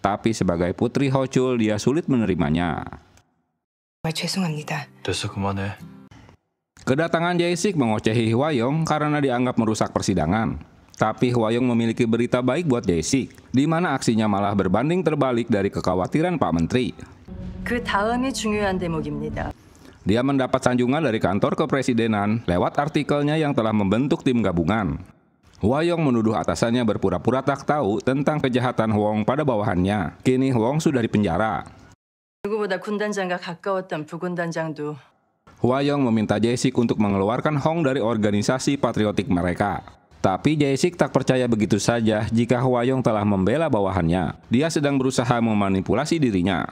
Tapi sebagai putri Hochul dia sulit menerimanya. 죄송합니다. 됐어, 그만해. Kedatangan Jae-sik mengocehi Hwa-young karena dianggap merusak persidangan. Tapi Hwa-young memiliki berita baik buat Jae-sik, di mana aksinya malah berbanding terbalik dari kekhawatiran Pak Menteri. 그 다음이 중요한 대목입니다. Dia mendapat sanjungan dari kantor kepresidenan lewat artikelnya yang telah membentuk tim gabungan. Hwa-young menuduh atasannya berpura-pura tak tahu tentang kejahatan Hwang pada bawahannya. Kini Hwang sudah dipenjara. 누구보다 군단장과 가까웠던 부군단장도 Hwa-young meminta Jae-sik untuk mengeluarkan Hong dari organisasi patriotik mereka. Tapi Jae-sik tak percaya begitu saja jika Hwa-young telah membela bawahannya. Dia sedang berusaha memanipulasi dirinya.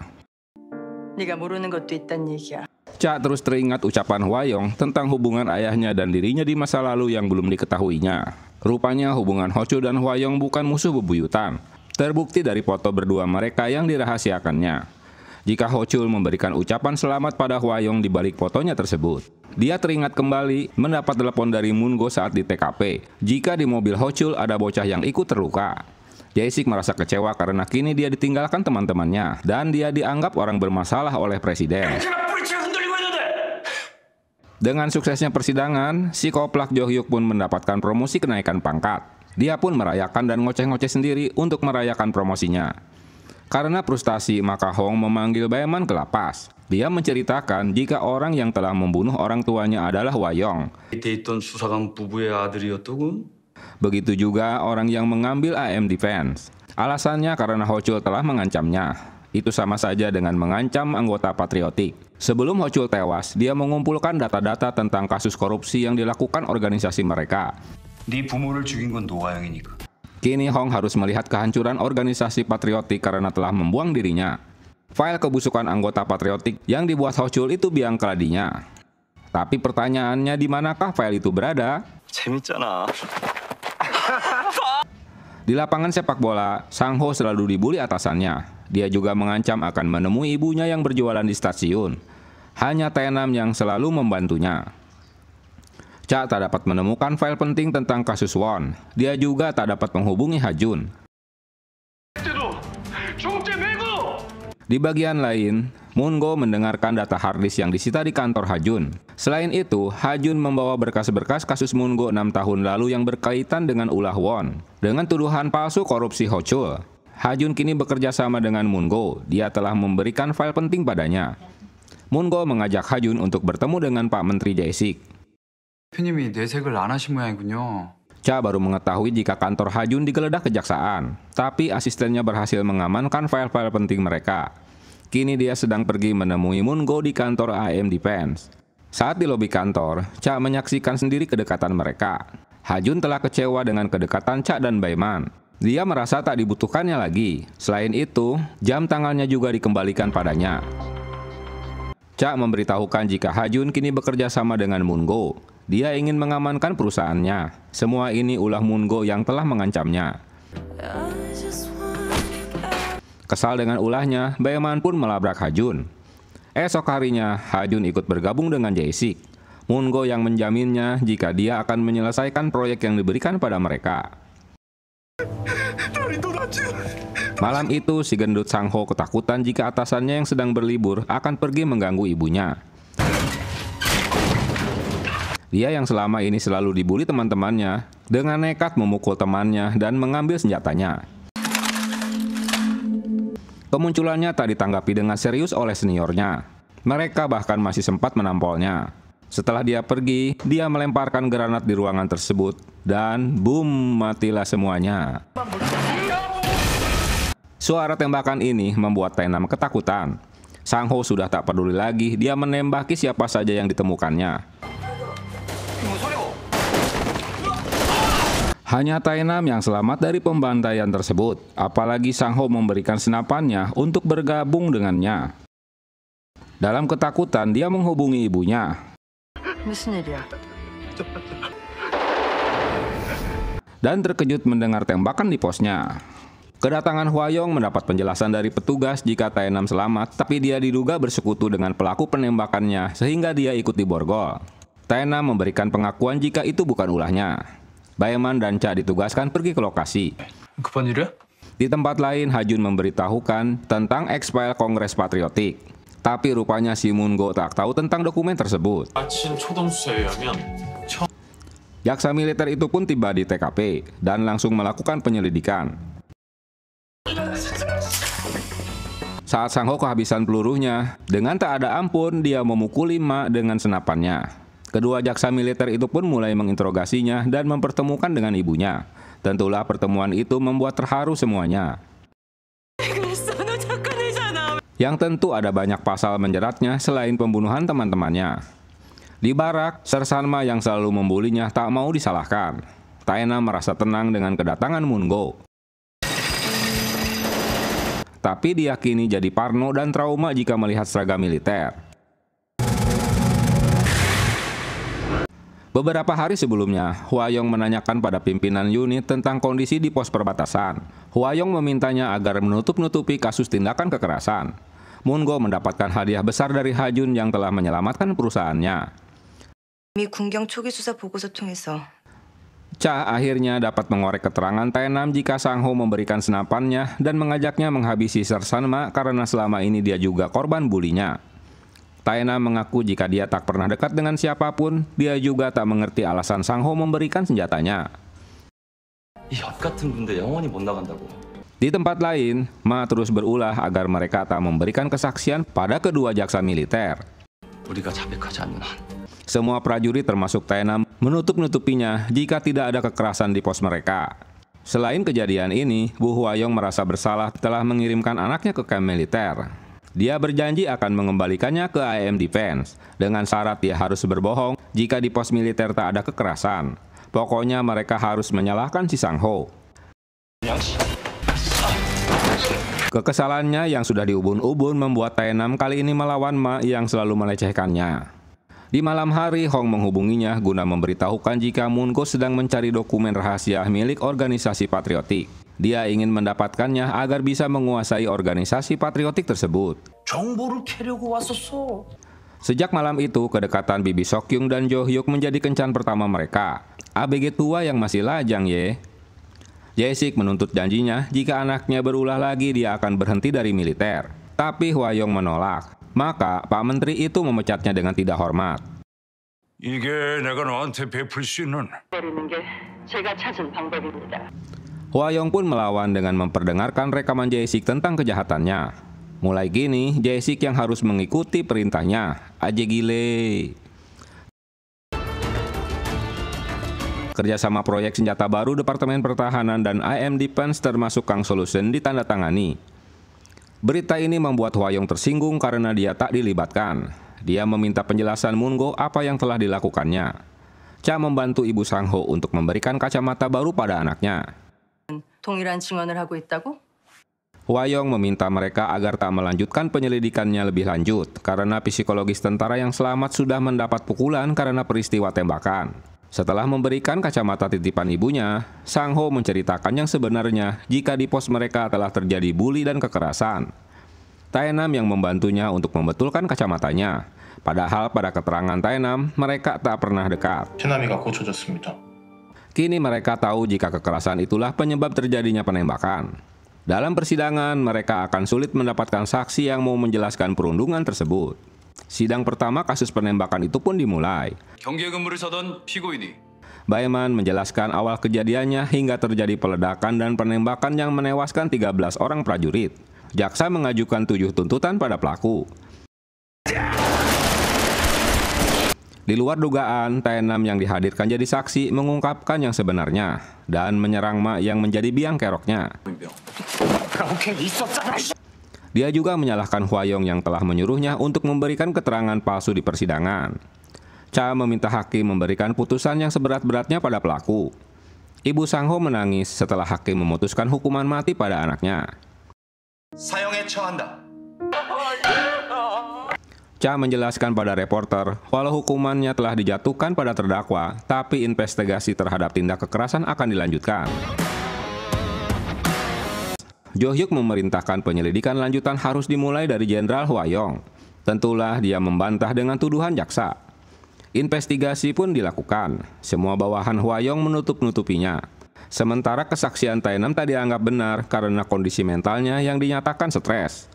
네가 모르는 것도 있단 얘기야. Cha terus teringat ucapan Hwa-young tentang hubungan ayahnya dan dirinya di masa lalu yang belum diketahuinya. Rupanya hubungan Ho-chul dan Hwa-young bukan musuh bebuyutan. Terbukti dari foto berdua mereka yang dirahasiakannya. Jika Ho-chul memberikan ucapan selamat pada Hwa-young di balik fotonya tersebut. Dia teringat kembali mendapat telepon dari Moon-go saat di TKP. Jika di mobil Ho-chul ada bocah yang ikut terluka. Jae-sik merasa kecewa karena kini dia ditinggalkan teman-temannya dan dia dianggap orang bermasalah oleh presiden. Dengan suksesnya persidangan, si koplak Jo-hyuk pun mendapatkan promosi kenaikan pangkat. Dia pun merayakan dan ngoceh-ngoceh sendiri untuk merayakan promosinya. Karena frustasi, maka Hong memanggil Baeman ke lapas. Dia menceritakan jika orang yang telah membunuh orang tuanya adalah Hwa-young. 밑에 있던 수사관 부부의 아들이었더군. Begitu juga orang yang mengambil AM Defense. Alasannya karena Ho-chul telah mengancamnya. Itu sama saja dengan mengancam anggota patriotik. Sebelum Ho-chul tewas, dia mengumpulkan data-data tentang kasus korupsi yang dilakukan organisasi mereka. 네 부모를 죽인 건 노아영이니까. Kini Hong harus melihat kehancuran organisasi patriotik karena telah membuang dirinya. File kebusukan anggota patriotik yang dibuat Ho-chul itu biang keladinya. Tapi pertanyaannya, di manakah file itu berada? 재밌잖아. Di lapangan sepak bola, Sang-ho selalu dibully atasannya. Dia juga mengancam akan menemui ibunya yang berjualan di stasiun. Hanya Tae-nam yang selalu membantunya. Cha tak dapat menemukan file penting tentang kasus Won. Dia juga tak dapat menghubungi Ha-jun. Di bagian lain, Moon-go mendengarkan data harddisk yang disita di kantor Ha-jun. Selain itu, Ha-jun membawa berkas-berkas kasus Moon-go 6 tahun lalu yang berkaitan dengan ulah Won. Dengan tuduhan palsu korupsi Ho-chul. Ha-jun kini bekerja sama dengan Moon-go. Dia telah memberikan file penting padanya. Moon-go mengajak Ha-jun untuk bertemu dengan Pak Menteri Jae-sik. 대표님이 내색을 안 하신 모양이군요. Cha baru mengetahui jika kantor Ha-jun digeledah kejaksaan. Tapi asistennya berhasil mengamankan file-file penting mereka. Kini dia sedang pergi menemui Moon-go di kantor AM Defense. Saat di lobi kantor, Cha menyaksikan sendiri kedekatan mereka. Ha-jun telah kecewa dengan kedekatan Cha dan Baeman. Dia merasa tak dibutuhkannya lagi. Selain itu, jam tangannya juga dikembalikan padanya. Cha memberitahukan jika Ha-jun kini bekerja sama dengan Moon-go. Dia ingin mengamankan perusahaannya. Semua ini ulah Moon-go yang telah mengancamnya. Kesal dengan ulahnya, Baeman pun melabrak Ha-jun. Esok harinya, Ha-jun ikut bergabung dengan Jae-sik. Moon-go yang menjaminnya jika dia akan menyelesaikan proyek yang diberikan pada mereka. Malam itu, si gendut Sang-ho ketakutan jika atasannya yang sedang berlibur akan pergi mengganggu ibunya. Dia yang selama ini selalu dibully teman-temannya, dengan nekat memukul temannya dan mengambil senjatanya. Kemunculannya tak ditanggapi dengan serius oleh seniornya. Mereka bahkan masih sempat menampolnya. Setelah dia pergi, dia melemparkan granat di ruangan tersebut dan boom, matilah semuanya. Suara tembakan ini membuat Tae-nam ketakutan. Sang-ho sudah tak peduli lagi, dia menembaki siapa saja yang ditemukannya. Hanya Tae-nam yang selamat dari pembantaian tersebut, apalagi Sang-ho memberikan senapannya untuk bergabung dengannya. Dalam ketakutan, dia menghubungi ibunya. 무슨 일이야? Dan terkejut mendengar tembakan di posnya. Kedatangan Hwa-young mendapat penjelasan dari petugas jika Tae-nam selamat, tapi dia diduga bersekutu dengan pelaku penembakannya sehingga dia ikut diborgol. Tae-nam memberikan pengakuan jika itu bukan ulahnya. Baeman dan Cha ditugaskan pergi ke lokasi. 급한 일이야? Di tempat lain, Ha-jun memberitahukan tentang X-File Kongres Patriotik. Tapi rupanya si Moon-go tak tahu tentang dokumen tersebut. 마친 초동 수사에 의하면 Jaksa militer itu pun tiba di TKP dan langsung melakukan penyelidikan. Saat Sang Ho kehabisan pelurunya, dengan tak ada ampun dia memukuli Ma dengan senapannya. Kedua jaksa militer itu pun mulai menginterogasinya dan mempertemukan dengan ibunya. Tentulah pertemuan itu membuat terharu semuanya. Yang tentu ada banyak pasal menjeratnya selain pembunuhan teman-temannya. Di barak, Sersanma yang selalu membulinya tak mau disalahkan. Tae-nam merasa tenang dengan kedatangan Moon-go. Tapi diyakini jadi parno dan trauma jika melihat seragam militer. Beberapa hari sebelumnya, Hwa-yong menanyakan pada pimpinan unit tentang kondisi di pos perbatasan. Hwa-yong memintanya agar menutup-nutupi kasus tindakan kekerasan. Moon-go mendapatkan hadiah besar dari Ha-jun yang telah menyelamatkan perusahaannya. 미 군경 초기 수사 보고서 통해서 Cha akhirnya dapat mengorek keterangan Tae-nam jika Sang Ho memberikan senapannya dan mengajaknya menghabisi Sersanma karena selama ini dia juga korban bulinya. Tae-nam mengaku jika dia tak pernah dekat dengan siapapun, dia juga tak mengerti alasan Sang Ho memberikan senjatanya. 이 엿 같은 군대 영원히 못 나간다고. Di tempat lain, Ma terus berulah agar mereka tak memberikan kesaksian pada kedua jaksa militer. 우리가 자백하지 않는 한 Semua prajurit termasuk Tae-nam menutup-nutupinya jika tidak ada kekerasan di pos mereka. Selain kejadian ini, Bu Hwa-yong merasa bersalah telah mengirimkan anaknya ke kamp militer. Dia berjanji akan mengembalikannya ke AM Defense dengan syarat dia harus berbohong jika di pos militer tak ada kekerasan. Pokoknya mereka harus menyalahkan si Sang Ho. Kekesalannya yang sudah diubun-ubun membuat Tae-nam kali ini melawan Ma yang selalu melecehkannya. Di malam hari, Hong menghubunginya guna memberitahukan jika Moon-go sedang mencari dokumen rahasia milik organisasi patriotik. Dia ingin mendapatkannya agar bisa menguasai organisasi patriotik tersebut. 정보를 캐려고 왔었어. Sejak malam itu, kedekatan Bibi Sok-kyung dan Jo-hyuk menjadi kencan pertama mereka. ABG tua yang masih lajang ye. Jae-sik menuntut janjinya jika anaknya berulah lagi dia akan berhenti dari militer. Tapi Hwa-yong menolak. Maka Pak Menteri itu memecatnya dengan tidak hormat. 이게 내가 너한테 베풀 수 있는 버리는 게 제가 찾은 방법입니다. Hwa-yong pun melawan dengan memperdengarkan rekaman Jae-sik tentang kejahatannya. Mulai gini, Jae-sik yang harus mengikuti perintahnya. Aje gile. Kerjasama proyek senjata baru Departemen Pertahanan dan AM Defense termasuk Kang Solution ditandatangani. Berita ini membuat Hwa-yong tersinggung karena dia tak dilibatkan. Dia meminta penjelasan Moon-go apa yang telah dilakukannya. Cha membantu ibu Sang Ho untuk memberikan kacamata baru pada anaknya. 동일한 증언을 하고 있다고? Hwa-yong meminta mereka agar tak melanjutkan penyelidikannya lebih lanjut karena psikologis tentara yang selamat sudah mendapat pukulan karena peristiwa tembakan. Setelah memberikan kacamata titipan ibunya, Sang Ho menceritakan yang sebenarnya jika di pos mereka telah terjadi bully dan kekerasan. Tae-nam yang membantunya untuk membetulkan kacamatanya. Padahal pada keterangan Tae-nam, mereka tak pernah dekat. 최남이가 고쳐졌습니다. Kini mereka tahu jika kekerasan itulah penyebab terjadinya penembakan. Dalam persidangan, mereka akan sulit mendapatkan saksi yang mau menjelaskan perundungan tersebut. Sidang pertama kasus penembakan itu pun dimulai. 경계 근무를 서던 피고인이 Baeman menjelaskan awal kejadiannya hingga terjadi peledakan dan penembakan yang menewaskan 13 orang prajurit. Jaksa mengajukan 7 tuntutan pada pelaku. Di luar dugaan, Tae-nam yang dihadirkan jadi saksi mengungkapkan yang sebenarnya dan menyerang Ma yang menjadi biang keroknya. Dia juga menyalahkan Hwa-yong yang telah menyuruhnya untuk memberikan keterangan palsu di persidangan. Cha meminta hakim memberikan putusan yang seberat-beratnya pada pelaku. Ibu Sang Ho menangis setelah hakim memutuskan hukuman mati pada anaknya. 사형에 처한다. Cha menjelaskan pada reporter, walau hukumannya telah dijatuhkan pada terdakwa, tapi investigasi terhadap tindak kekerasan akan dilanjutkan. Jo-hyuk memerintahkan penyelidikan lanjutan harus dimulai dari Jenderal Hwa-yong. Tentulah dia membantah dengan tuduhan jaksa. Investigasi pun dilakukan. Semua bawahan Hwa-yong menutup-nutupinya. Sementara kesaksian Tae-nam tak dianggap benar karena kondisi mentalnya yang dinyatakan stres.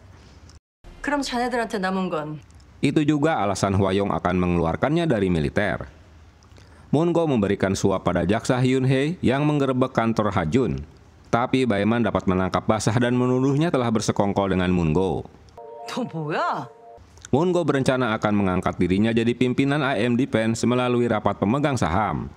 그럼 그럼 자네들한테 남은 건 Itu juga alasan Hwayong akan mengeluarkannya dari militer. Moon-go memberikan suap pada jaksa Hyun-hye yang menggerebek kantor Ha-jun. Tapi Baeman dapat menangkap basah dan menuduhnya telah bersekongkol dengan Moon-go. 너 뭐야? Moon-go berencana akan mengangkat dirinya jadi pimpinan IM Defense melalui rapat pemegang saham.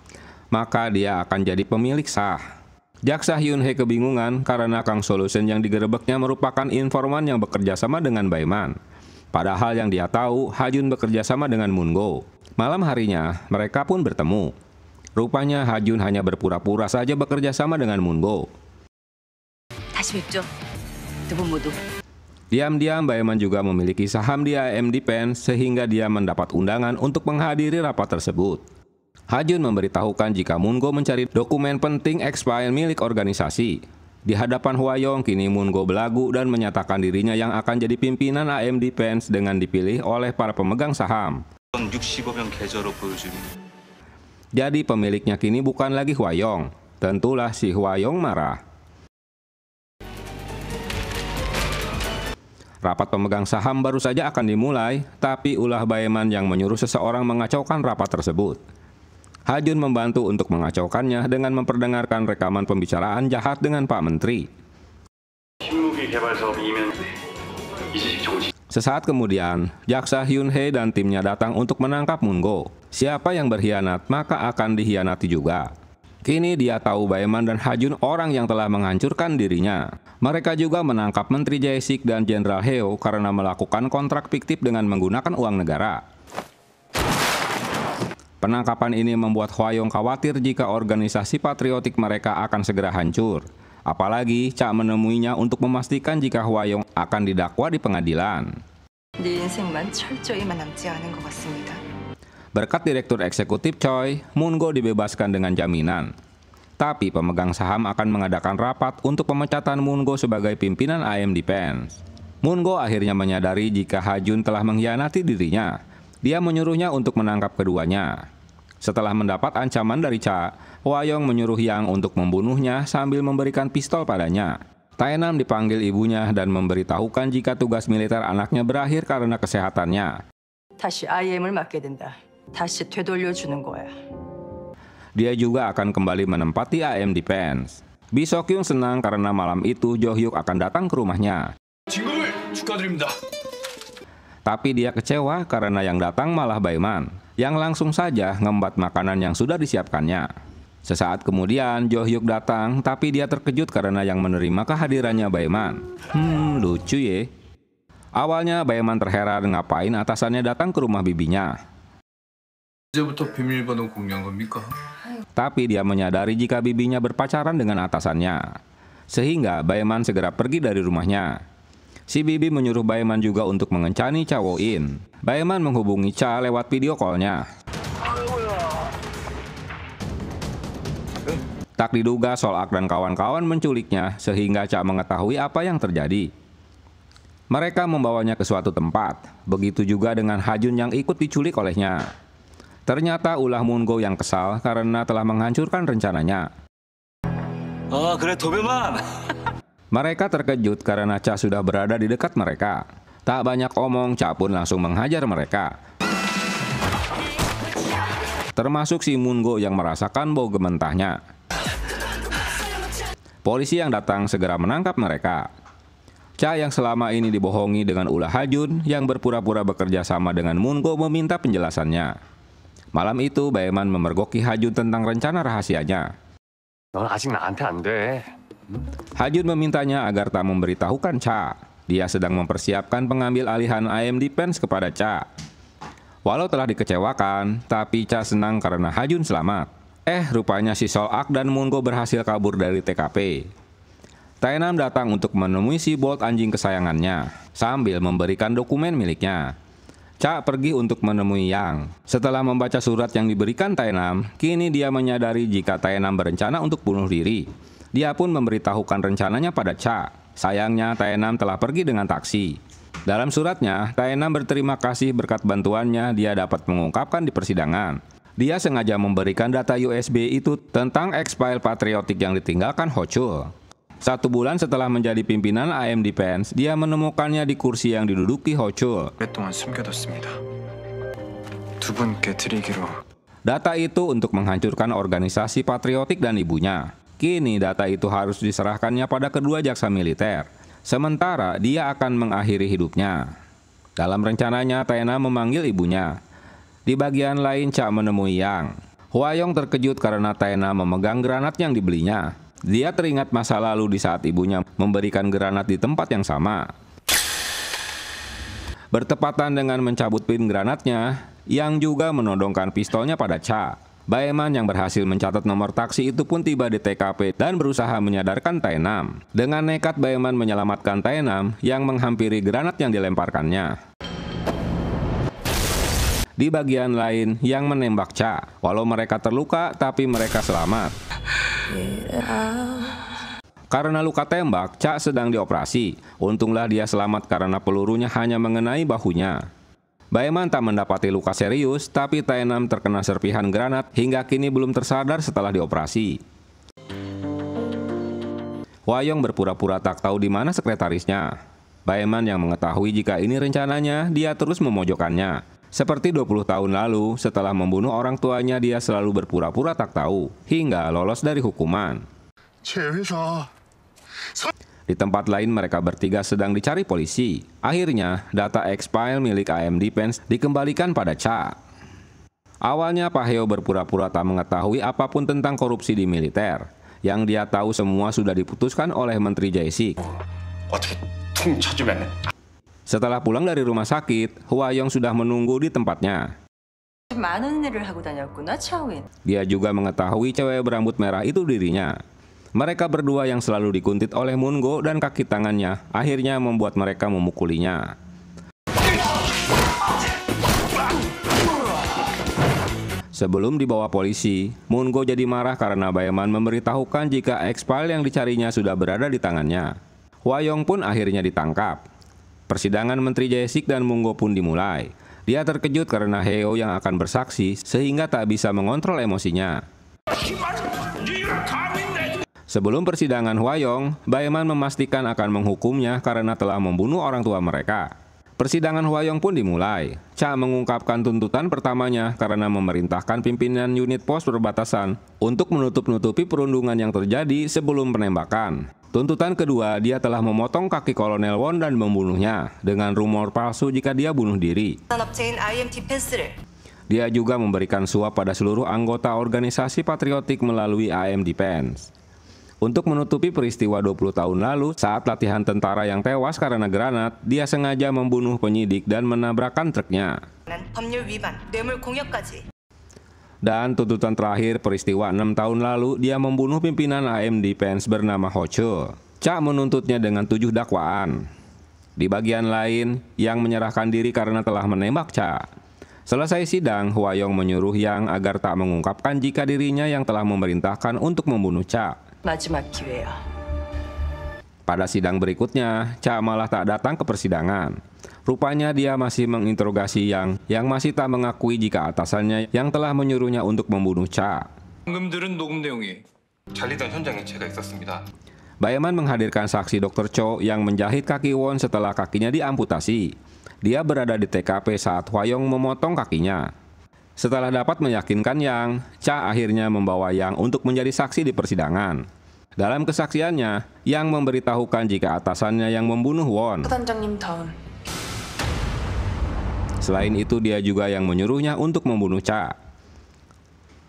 Maka dia akan jadi pemilik sah. Jaksa Hyun-hye kebingungan karena Kang Solution yang digerebeknya merupakan informan yang bekerja sama dengan Baeman. Padahal yang dia tahu, Ha-jun bekerja sama dengan Moon-go. Malam harinya, mereka pun bertemu. Rupanya Ha-jun hanya berpura-pura saja bekerja sama dengan Moon-go. 다시 뵙죠. 두 분 모두. Diam-diam Baeman juga memiliki saham di IM Defense sehingga dia mendapat undangan untuk menghadiri rapat tersebut. Ha-jun memberitahukan jika Moon-go mencari dokumen penting X-File milik organisasi. Di hadapan Hwayong, kini Moon-go belagu dan menyatakan dirinya yang akan jadi pimpinan IM Defense dengan dipilih oleh para pemegang saham. 65명 계좌로 보여주니 Jadi pemiliknya kini bukan lagi Hwayong. Tentulah si Hwayong marah. Rapat pemegang saham baru saja akan dimulai, tapi ulah Baeman yang menyuruh seseorang mengacaukan rapat tersebut. Ha-jun membantu untuk mengacaukannya dengan memperdengarkan rekaman pembicaraan jahat dengan Pak Menteri. Sesaat kemudian, jaksa Hyun-hye dan timnya datang untuk menangkap Moon-go. Siapa yang berkhianat, maka akan dikhianati juga. Kini dia tahu Baeman dan Ha-jun orang yang telah menghancurkan dirinya. Mereka juga menangkap Menteri Jae-sik dan Jenderal Heo karena melakukan kontrak fiktif dengan menggunakan uang negara. Penangkapan ini membuat Hwayong khawatir jika organisasi patriotik mereka akan segera hancur. Apalagi Cha menemuinya untuk memastikan jika Hwayong akan didakwa di pengadilan. 네 인생만 철저히만 남지 않은 것 같습니다. Berkat Direktur Eksekutif Choi, Moon-go dibebaskan dengan jaminan. Tapi pemegang saham akan mengadakan rapat untuk pemecatan Moon-go sebagai pimpinan IM Defense. Moon-go akhirnya menyadari jika Ha-jun telah mengkhianati dirinya. Dia menyuruhnya untuk menangkap keduanya. Setelah mendapat ancaman dari Cha, Hwayong menyuruh Yang untuk membunuhnya sambil memberikan pistol padanya. Tae-nam dipanggil ibunya dan memberitahukan jika tugas militer anaknya berakhir karena kesehatannya. 다시 IM을 맡게 된다. 다시 되돌려주는 거야. Dia juga akan kembali menempati IM Defense. Bi Sok-kyung senang karena malam itu Jo Hyuk akan datang ke rumahnya. 진급을 축하드립니다. Tapi dia kecewa karena yang datang malah Baeman, yang langsung saja ngembat makanan yang sudah disiapkannya. Sesaat kemudian Jo Hyuk datang, tapi dia terkejut karena yang menerima kehadirannya Baeman. Lucu ya. Awalnya Baeman terheran ngapain atasannya datang ke rumah bibinya. 이제부터 비밀번호 공개한 겁니까? Tapi dia menyadari jika bibinya berpacaran dengan atasannya. Sehingga Baeman segera pergi dari rumahnya. Si bibi menyuruh Baeman juga untuk mengencani Cha Wo-in. Baeman menghubungi Cha lewat video call-nya. Tak diduga Sol-ak dan kawan-kawan menculiknya sehingga Cha mengetahui apa yang terjadi. Mereka membawanya ke suatu tempat. Begitu juga dengan Ha-jun yang ikut diculik olehnya. Ternyata ulah Moon-go yang kesal karena telah menghancurkan rencananya. 그래 도배만 Mereka terkejut karena Cha sudah berada di dekat mereka. Tak banyak omong, Cha pun langsung menghajar mereka. Termasuk si Moon-go yang merasakan bau gementahnya. Polisi yang datang segera menangkap mereka. Cha yang selama ini dibohongi dengan ulah Ha-jun yang berpura-pura bekerja sama dengan Moon-go meminta penjelasannya. Malam itu Baeman memergoki Ha-jun tentang rencana rahasianya. 넌 아직 나한테 안 돼. Ha-jun memintanya agar tak memberitahukan Cha. Dia sedang mempersiapkan pengambil alihan IM Defense kepada Cha. Walau telah dikecewakan, tapi Cha senang karena Ha-jun selamat. Rupanya si Sol-ak dan Moon-go berhasil kabur dari TKP. Tae-nam datang untuk menemui si Bolt anjing kesayangannya, sambil memberikan dokumen miliknya. Cha pergi untuk menemui Yang. Setelah membaca surat yang diberikan Tae-nam, kini dia menyadari jika Tae-nam berencana untuk bunuh diri. Dia pun memberitahukan rencananya pada Cha. Sayangnya Tae-nam telah pergi dengan taksi. Dalam suratnya, Tae-nam berterima kasih berkat bantuannya dia dapat mengungkapkan di persidangan. Dia sengaja memberikan data USB itu tentang X-File patriotik yang ditinggalkan Ho Chul. 1 bulan setelah menjadi pimpinan AM Defense, dia menemukannya di kursi yang diduduki Ho Chul. 오랫동안 숨겨뒀습니다. 두 분께 드리기로. Data itu untuk menghancurkan organisasi patriotik dan ibunya. Kini data itu harus diserahkannya pada kedua jaksa militer. Sementara dia akan mengakhiri hidupnya. Dalam rencananya, Taena memanggil ibunya. Di bagian lain, Cha menemui Yang. Hwayong terkejut karena Taena memegang granat yang dibelinya. Dia teringat masa lalu di saat ibunya memberikan granat di tempat yang sama. Bertepatan dengan mencabut pin granatnya, Yang juga menodongkan pistolnya pada Cha. Baeman yang berhasil mencatat nomor taksi itu pun tiba di TKP dan berusaha menyadarkan Taenam. Dengan nekat Baeman menyelamatkan Taenam yang menghampiri granat yang dilemparkannya. Di bagian lain, Yang menembak Cha. Walau mereka terluka, tapi mereka selamat. Karena luka tembak, Cha sedang dioperasi. Untunglah dia selamat karena pelurunya hanya mengenai bahunya. Baeman tak mendapati luka serius, tapi Taenam terkena serpihan granat hingga kini belum tersadar setelah dioperasi. Hwayong berpura-pura tak tahu di mana sekretarisnya. Baeman yang mengetahui jika ini rencananya, dia terus memojokkannya. Seperti 20 tahun lalu, setelah membunuh orang tuanya, dia selalu berpura-pura tak tahu, hingga lolos dari hukuman. Di tempat lain, mereka bertiga sedang dicari polisi. Akhirnya, data X-File milik AM Defense dikembalikan pada Cha. Awalnya, Pak Heo berpura-pura tak mengetahui apapun tentang korupsi di militer. Yang dia tahu semua sudah diputuskan oleh Menteri Jae-sik. Setelah pulang dari rumah sakit, Hwayong sudah menunggu di tempatnya. 많은 일을 하고 다녔구나, 차오인. Dia juga mengetahui cewek berambut merah itu dirinya. Mereka berdua yang selalu dikuntit oleh Mungo dan kaki tangannya akhirnya membuat mereka memukulinya. Sebelum dibawa polisi, Mungo jadi marah karena Baeman memberitahukan jika X-File yang dicarinya sudah berada di tangannya. Hwayong pun akhirnya ditangkap. Persidangan Menteri Jae-sik dan Mungo pun dimulai. Dia terkejut karena Heo yang akan bersaksi sehingga tak bisa mengontrol emosinya. Sebelum persidangan Hwayong, Baeman memastikan akan menghukumnya karena telah membunuh orang tua mereka. Persidangan Hwayong pun dimulai. Cha mengungkapkan tuntutan pertamanya karena memerintahkan pimpinan unit pos perbatasan untuk menutup-nutupi perundungan yang terjadi sebelum penembakan. Tuntutan kedua, dia telah memotong kaki Kolonel Won dan membunuhnya dengan rumor palsu jika dia bunuh diri. Dia juga memberikan suap pada seluruh anggota organisasi patriotik melalui AM Defense. Untuk menutupi peristiwa 20 tahun lalu saat latihan tentara yang tewas karena granat, dia sengaja membunuh penyidik dan menabrakkan truknya. Dan tuntutan terakhir peristiwa 6 tahun lalu, dia membunuh pimpinan AM Defense bernama Ho Chul. Cha menuntutnya dengan 7 dakwaan. Di bagian lain, Yang menyerahkan diri karena telah menembak Cha. Selesai sidang, Hwayong menyuruh Yang agar tak mengungkapkan jika dirinya yang telah memerintahkan untuk membunuh Cha. 마지막 기회야. Pada sidang berikutnya, Cha malah tak datang ke persidangan. Rupanya dia masih menginterogasi yang masih tak mengakui jika atasannya yang telah menyuruhnya untuk membunuh Cha. 방금 들은 녹음 내용이 잘리던 현장에 제가 있었습니다. Baeman menghadirkan saksi Dr. Cho yang menjahit kaki Won setelah kakinya diamputasi. Dia berada di TKP saat Hwayong memotong kakinya. Setelah dapat meyakinkan Yang, Cha akhirnya membawa Yang untuk menjadi saksi di persidangan. Dalam kesaksiannya, Yang memberitahukan jika atasannya yang membunuh Won. Selain itu, dia juga yang menyuruhnya untuk membunuh Cha.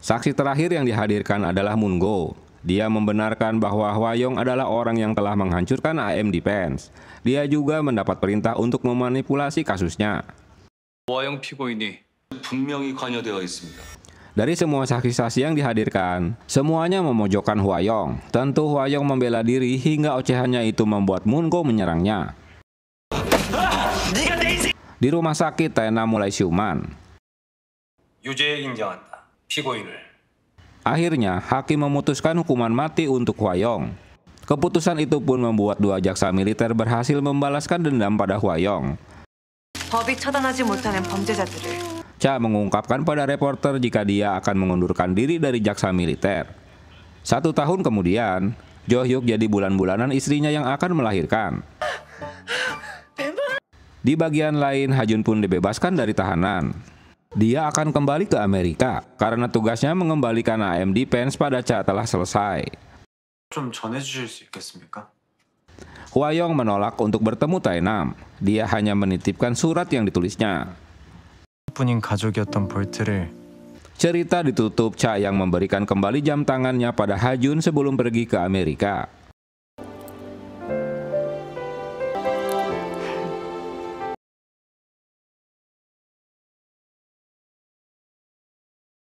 Saksi terakhir yang dihadirkan adalah Mungo. Dia membenarkan bahwa Hwayong adalah orang yang telah menghancurkan AM Defense. Dia juga mendapat perintah untuk memanipulasi kasusnya. Hwayong 피고인이 분명히 관여되어 있습니다. Dari semua saksi-saksi yang dihadirkan, semuanya memojokkan Hwayong. Tentu Hwayong membela diri hingga ocehannya itu membuat Mungo menyerangnya. Di rumah sakit, Taena mulai siuman. 유죄 인정한다. 피고인을. Akhirnya, hakim memutuskan hukuman mati untuk Hwayong. Keputusan itu pun membuat 2 jaksa militer berhasil membalaskan dendam pada Hwayong. 법이 처단하지 못하는 범죄자들을 Cha mengungkapkan pada reporter jika dia akan mengundurkan diri dari jaksa militer. 1 tahun kemudian, Jo Hyuk jadi bulan-bulanan istrinya yang akan melahirkan. Di bagian lain, Ha Jun pun dibebaskan dari tahanan. Dia akan kembali ke Amerika karena tugasnya mengembalikan AM Defense pada Cha telah selesai. 좀 전해주실 수 있겠습니까? Hwa Young menolak untuk bertemu Tae-nam. Dia hanya menitipkan surat yang ditulisnya. 뿐인 가족이었던 볼트를 Cerita ditutup Cha yang memberikan kembali jam tangannya pada Ha Jun sebelum pergi ke Amerika.